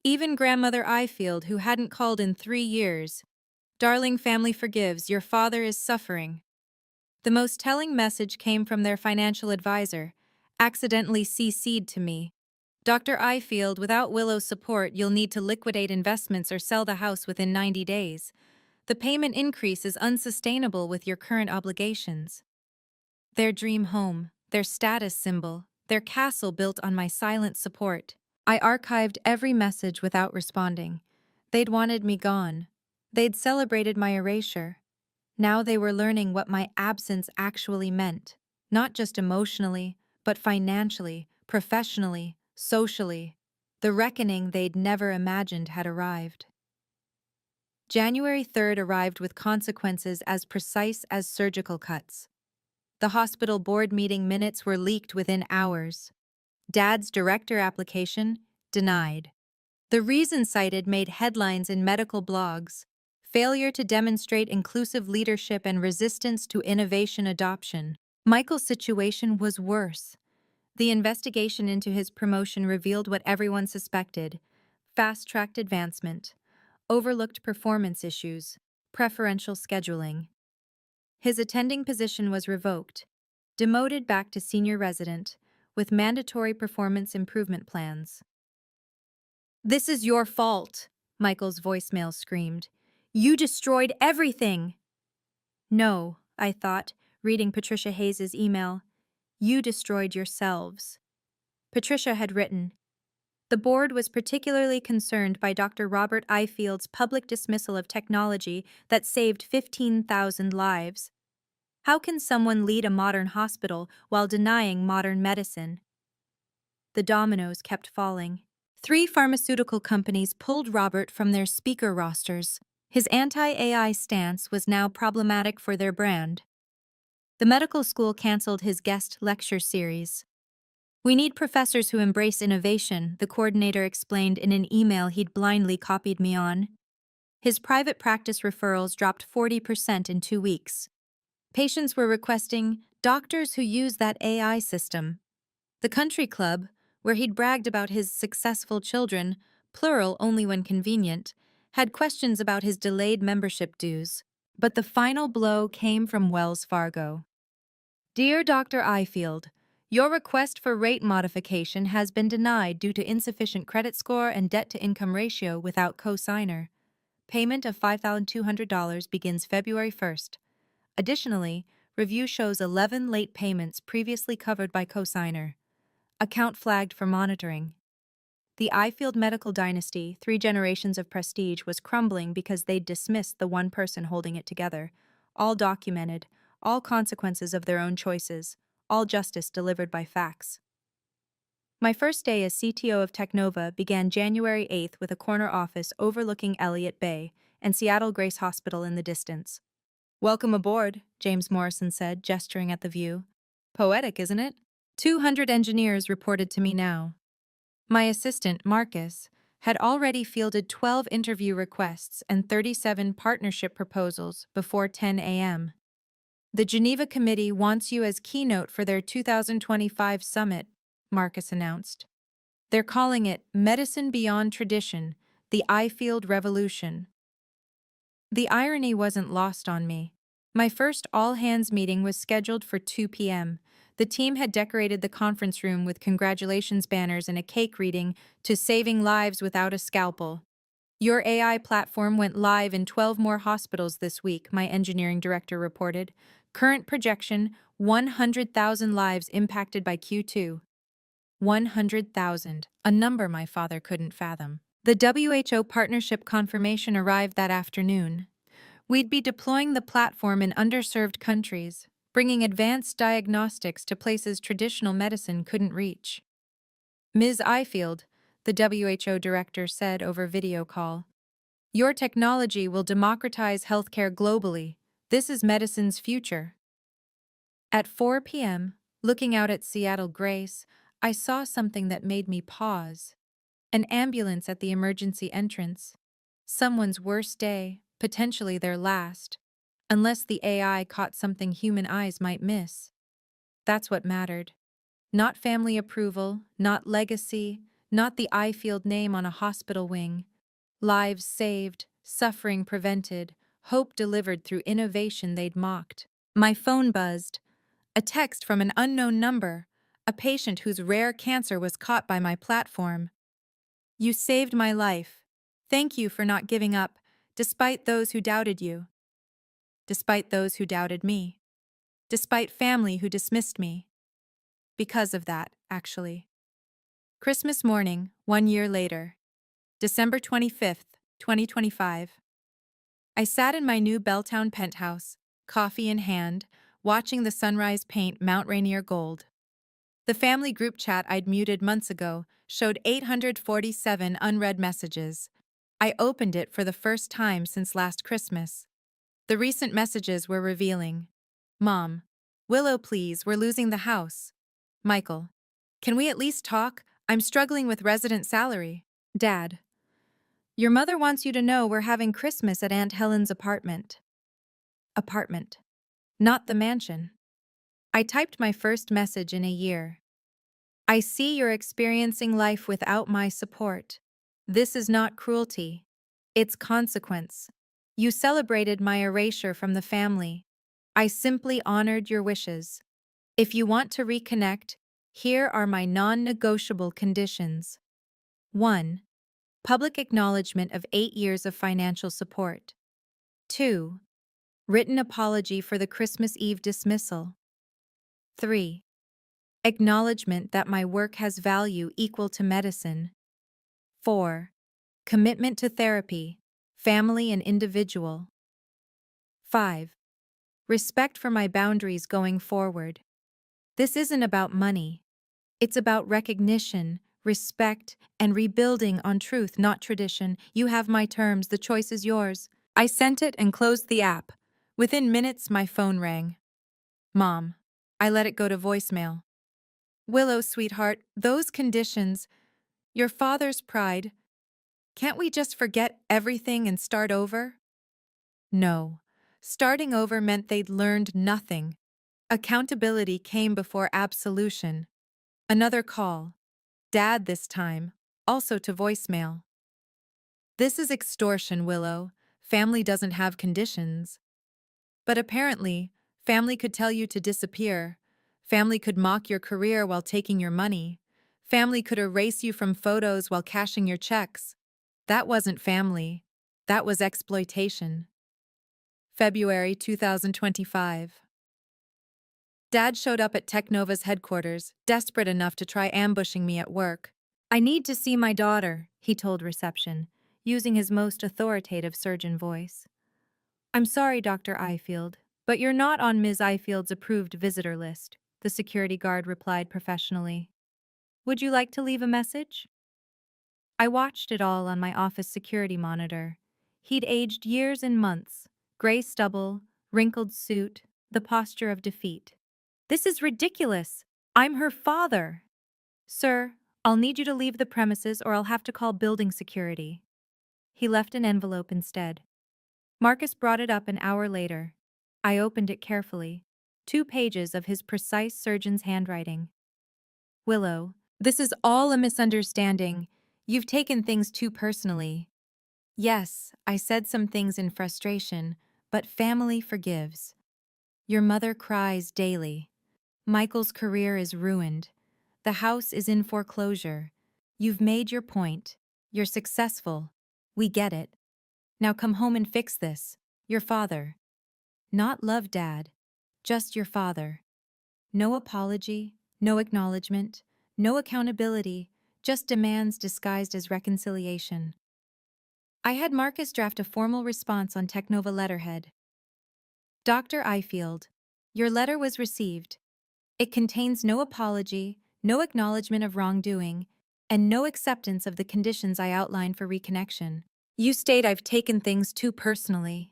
Even Grandmother Ifield, who hadn't called in 3 years. Darling family forgives, your father is suffering. The most telling message came from their financial advisor, accidentally CC'd to me. Dr. Ifield, without Willow's support, you'll need to liquidate investments or sell the house within 90 days. The payment increase is unsustainable with your current obligations. Their dream home, their status symbol, their castle built on my silent support. I archived every message without responding. They'd wanted me gone. They'd celebrated my erasure. Now they were learning what my absence actually meant, not just emotionally, but financially, professionally, socially. The reckoning they'd never imagined had arrived. January 3rd arrived with consequences as precise as surgical cuts. The hospital board meeting minutes were leaked within hours. Dad's director application denied. The reason cited made headlines in medical blogs: failure to demonstrate inclusive leadership and resistance to innovation adoption. Michael's situation was worse. The investigation into his promotion revealed what everyone suspected: fast-tracked advancement, overlooked performance issues, preferential scheduling. His attending position was revoked, demoted back to senior resident, with mandatory performance improvement plans. "This is your fault," Michael's voicemail screamed. "You destroyed everything." "No," I thought, reading Patricia Hayes' email. "You destroyed yourselves." Patricia had written, "The board was particularly concerned by Dr. Robert Ifield's public dismissal of technology that saved 15,000 lives. How can someone lead a modern hospital while denying modern medicine?" The dominoes kept falling. 3 pharmaceutical companies pulled Robert from their speaker rosters. His anti-AI stance was now problematic for their brand. The medical school canceled his guest lecture series. "We need professors who embrace innovation," the coordinator explained in an email he'd blindly copied me on. His private practice referrals dropped 40% in 2 weeks. Patients were requesting doctors who use that AI system. The country club, where he'd bragged about his successful children, plural only when convenient, had questions about his delayed membership dues. But the final blow came from Wells Fargo. "Dear Dr. Ifield, your request for rate modification has been denied due to insufficient credit score and debt-to-income ratio without co-signer. Payment of $5,200 begins February 1st. Additionally, review shows 11 late payments previously covered by co-signer. Account flagged for monitoring." The Ifield medical dynasty, 3 generations of prestige, was crumbling because they'd dismissed the one person holding it together. All documented, all consequences of their own choices, all justice delivered by facts. My first day as CTO of Technova began January 8th with a corner office overlooking Elliott Bay and Seattle Grace Hospital in the distance. "Welcome aboard," James Morrison said, gesturing at the view. "Poetic, isn't it?" 200 engineers reported to me now. My assistant, Marcus, had already fielded 12 interview requests and 37 partnership proposals before 10 a.m. "The Geneva Committee wants you as keynote for their 2025 summit," Marcus announced. "They're calling it Medicine Beyond Tradition, the Ifield Revolution." The irony wasn't lost on me. My first all-hands meeting was scheduled for 2 p.m. The team had decorated the conference room with congratulations banners and a cake reading to "Saving Lives Without a Scalpel." "Your AI platform went live in 12 more hospitals this week," my engineering director reported. "Current projection, 100,000 lives impacted by Q2. 100,000, a number my father couldn't fathom. The WHO partnership confirmation arrived that afternoon. We'd be deploying the platform in underserved countries, bringing advanced diagnostics to places traditional medicine couldn't reach. "Ms. Ifield," the WHO director said over video call, "your technology will democratize healthcare globally. This is medicine's future." At 4 p.m., looking out at Seattle Grace, I saw something that made me pause. An ambulance at the emergency entrance. Someone's worst day, potentially their last, unless the AI caught something human eyes might miss. That's what mattered. Not family approval, not legacy, not the Ifield name on a hospital wing. Lives saved, suffering prevented, hope delivered through innovation they'd mocked. My phone buzzed. A text from an unknown number, a patient whose rare cancer was caught by my platform. "You saved my life. Thank you for not giving up, despite those who doubted you. Despite those who doubted me. Despite family who dismissed me. because of that, actually. Christmas morning, 1 year later. December 25th, 2025. I sat in my new Belltown penthouse, coffee in hand, watching the sunrise paint Mount Rainier gold. The family group chat I'd muted months ago showed 847 unread messages. I opened it for the first time since last Christmas. The recent messages were revealing. Mom, Willow, please, we're losing the house. Michael, can we at least talk? I'm struggling with resident salary. Dad, your mother wants you to know we're having Christmas at Aunt Helen's apartment. Apartment. Not the mansion. I typed my first message in a year. I see you're experiencing life without my support. This is not cruelty. It's consequence. You celebrated my erasure from the family. I simply honored your wishes. If you want to reconnect, here are my non-negotiable conditions. 1. Public acknowledgement of 8 years of financial support. 2. Written apology for the Christmas Eve dismissal. 3. Acknowledgement that my work has value equal to medicine. 4. Commitment to therapy, family and individual. 5. Respect for my boundaries going forward. This isn't about money. It's about recognition, respect, and rebuilding on truth, not tradition. You have my terms, the choice is yours. I sent it and closed the app. Within minutes, my phone rang. Mom. I let it go to voicemail. Willow, sweetheart, those conditions, your father's pride, can't we just forget everything and start over? No. Starting over meant they'd learned nothing. Accountability came before absolution. Another call. Dad this time, also to voicemail. This is extortion, Willow. Family doesn't have conditions. But apparently, family could tell you to disappear. Family could mock your career while taking your money. Family could erase you from photos while cashing your checks. That wasn't family. That was exploitation. February 2025. Dad showed up at Technova's headquarters, desperate enough to try ambushing me at work. I need to see my daughter, he told reception, using his most authoritative surgeon voice. I'm sorry, Dr. Ifield, but you're not on Ms. Ifield's approved visitor list, the security guard replied professionally. Would you like to leave a message? I watched it all on my office security monitor. He'd aged years and months, gray stubble, wrinkled suit, the posture of defeat. This is ridiculous. I'm her father. Sir, I'll need you to leave the premises or I'll have to call building security. He left an envelope instead. Marcus brought it up an hour later. I opened it carefully. 2 pages of his precise surgeon's handwriting. Willow, this is all a misunderstanding. You've taken things too personally. Yes, I said some things in frustration, but family forgives. Your mother cries daily. Michael's career is ruined. The house is in foreclosure. You've made your point. You're successful. We get it. Now come home and fix this. Your father. Not love dad. Just your father. No apology, no acknowledgement, no accountability, just demands disguised as reconciliation. I had Marcus draft a formal response on Technova letterhead. Dr. Ifield, your letter was received. It contains no apology, no acknowledgement of wrongdoing, and no acceptance of the conditions I outlined for reconnection. You state I've taken things too personally.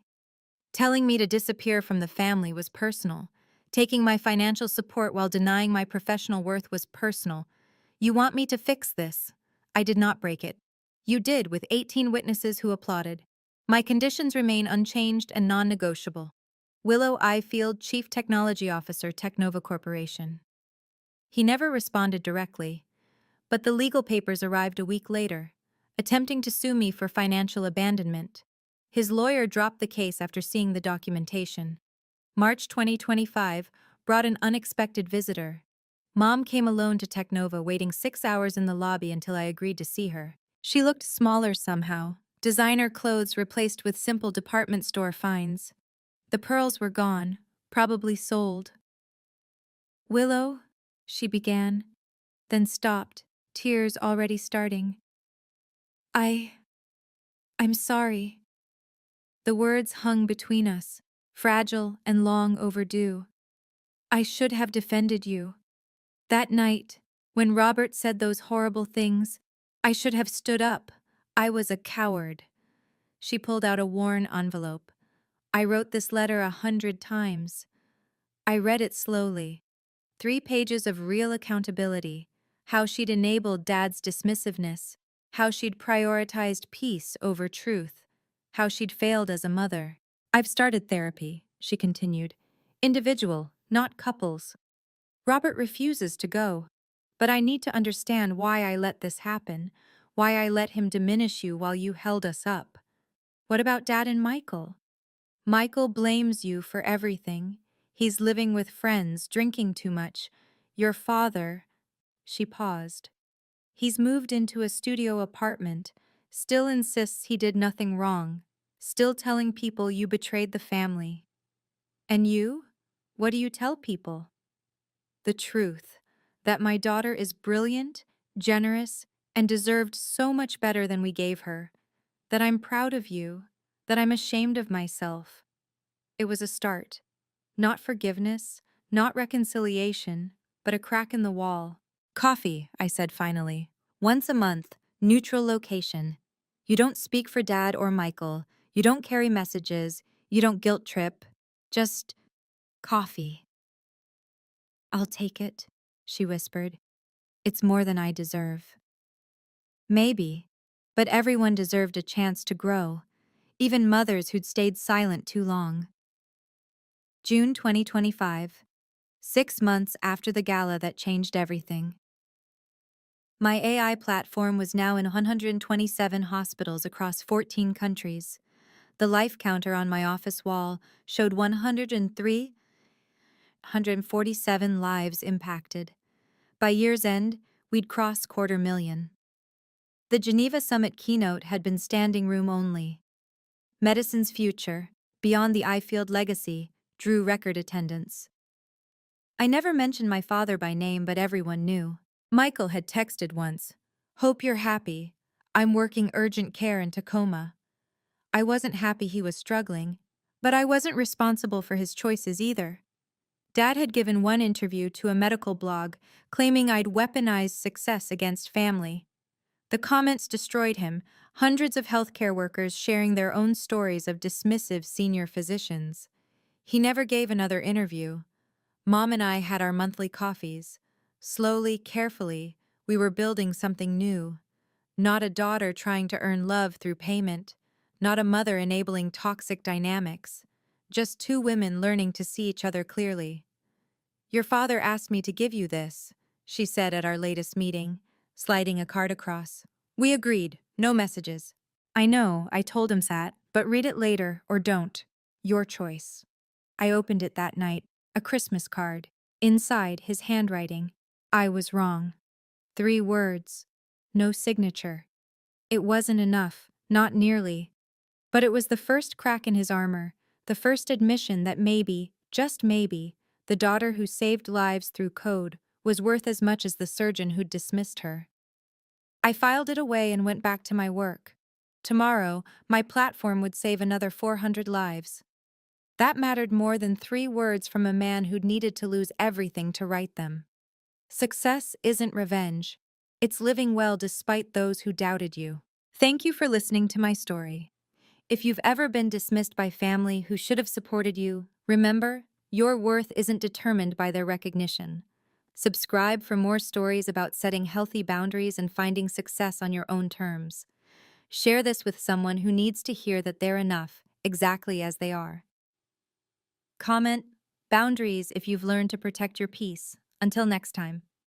Telling me to disappear from the family was personal. Taking my financial support while denying my professional worth was personal. You want me to fix this. I did not break it. You did, with 18 witnesses who applauded. My conditions remain unchanged and non-negotiable. Willow Ifield, Chief Technology Officer, Technova Corporation. He never responded directly, but the legal papers arrived a week later, attempting to sue me for financial abandonment. His lawyer dropped the case after seeing the documentation. March 2025 brought an unexpected visitor. Mom came alone to Technova, waiting 6 hours in the lobby until I agreed to see her. She looked smaller somehow, designer clothes replaced with simple department store finds. The pearls were gone, probably sold. Willow, she began, then stopped, tears already starting. I. I'm sorry. The words hung between us, fragile and long overdue. I should have defended you. That night, when Robert said those horrible things, I should have stood up. I was a coward. She pulled out a worn envelope. I wrote this letter 100 times. I read it slowly. 3 pages of real accountability. How she'd enabled Dad's dismissiveness. How she'd prioritized peace over truth. How she'd failed as a mother. I've started therapy, she continued. Individual, not couples. Robert refuses to go. But I need to understand why I let this happen, why I let him diminish you while you held us up. What about Dad and Michael? Michael blames you for everything. He's living with friends, drinking too much. Your father. She paused. He's moved into a studio apartment, still insists he did nothing wrong, still telling people you betrayed the family. And you? What do you tell people? The truth, that my daughter is brilliant, generous, and deserved so much better than we gave her, that I'm proud of you, that I'm ashamed of myself. It was a start. Not forgiveness, not reconciliation, but a crack in the wall. Coffee, I said finally. Once a month, neutral location. You don't speak for Dad or Michael. You don't carry messages. You don't guilt trip. Just coffee. I'll take it, she whispered. It's more than I deserve. Maybe, but everyone deserved a chance to grow, even mothers who'd stayed silent too long. June 2025, 6 months after the gala that changed everything. My AI platform was now in 127 hospitals across 14 countries. The life counter on my office wall showed 147 lives impacted. By year's end, we'd cross 250,000. The Geneva Summit keynote had been standing room only. Medicine's future, beyond the iField legacy, drew record attendance. I never mentioned my father by name, but everyone knew. Michael had texted once, "Hope you're happy. I'm working urgent care in Tacoma." I wasn't happy he was struggling, but I wasn't responsible for his choices either. Dad had given one interview to a medical blog claiming I'd weaponized success against family. The comments destroyed him, hundreds of healthcare workers sharing their own stories of dismissive senior physicians. He never gave another interview. Mom and I had our monthly coffees. Slowly, carefully, we were building something new. Not a daughter trying to earn love through payment. Not a mother enabling toxic dynamics. Just 2 women learning to see each other clearly. "Your father asked me to give you this," she said at our latest meeting, sliding a card across. "We agreed, no messages." "I know, I told him that, but read it later or don't. Your choice." I opened it that night, a Christmas card. Inside, his handwriting. I was wrong. 3 words. No signature. It wasn't enough, not nearly. But it was the first crack in his armor, the first admission that maybe, just maybe, the daughter who saved lives through code was worth as much as the surgeon who'd dismissed her. I filed it away and went back to my work. Tomorrow, my platform would save another 400 lives. That mattered more than 3 words from a man who'd needed to lose everything to write them. Success isn't revenge. It's living well despite those who doubted you. Thank you for listening to my story. If you've ever been dismissed by family who should have supported you, remember, your worth isn't determined by their recognition. Subscribe for more stories about setting healthy boundaries and finding success on your own terms. Share this with someone who needs to hear that they're enough, exactly as they are. Comment, boundaries if you've learned to protect your peace. Until next time.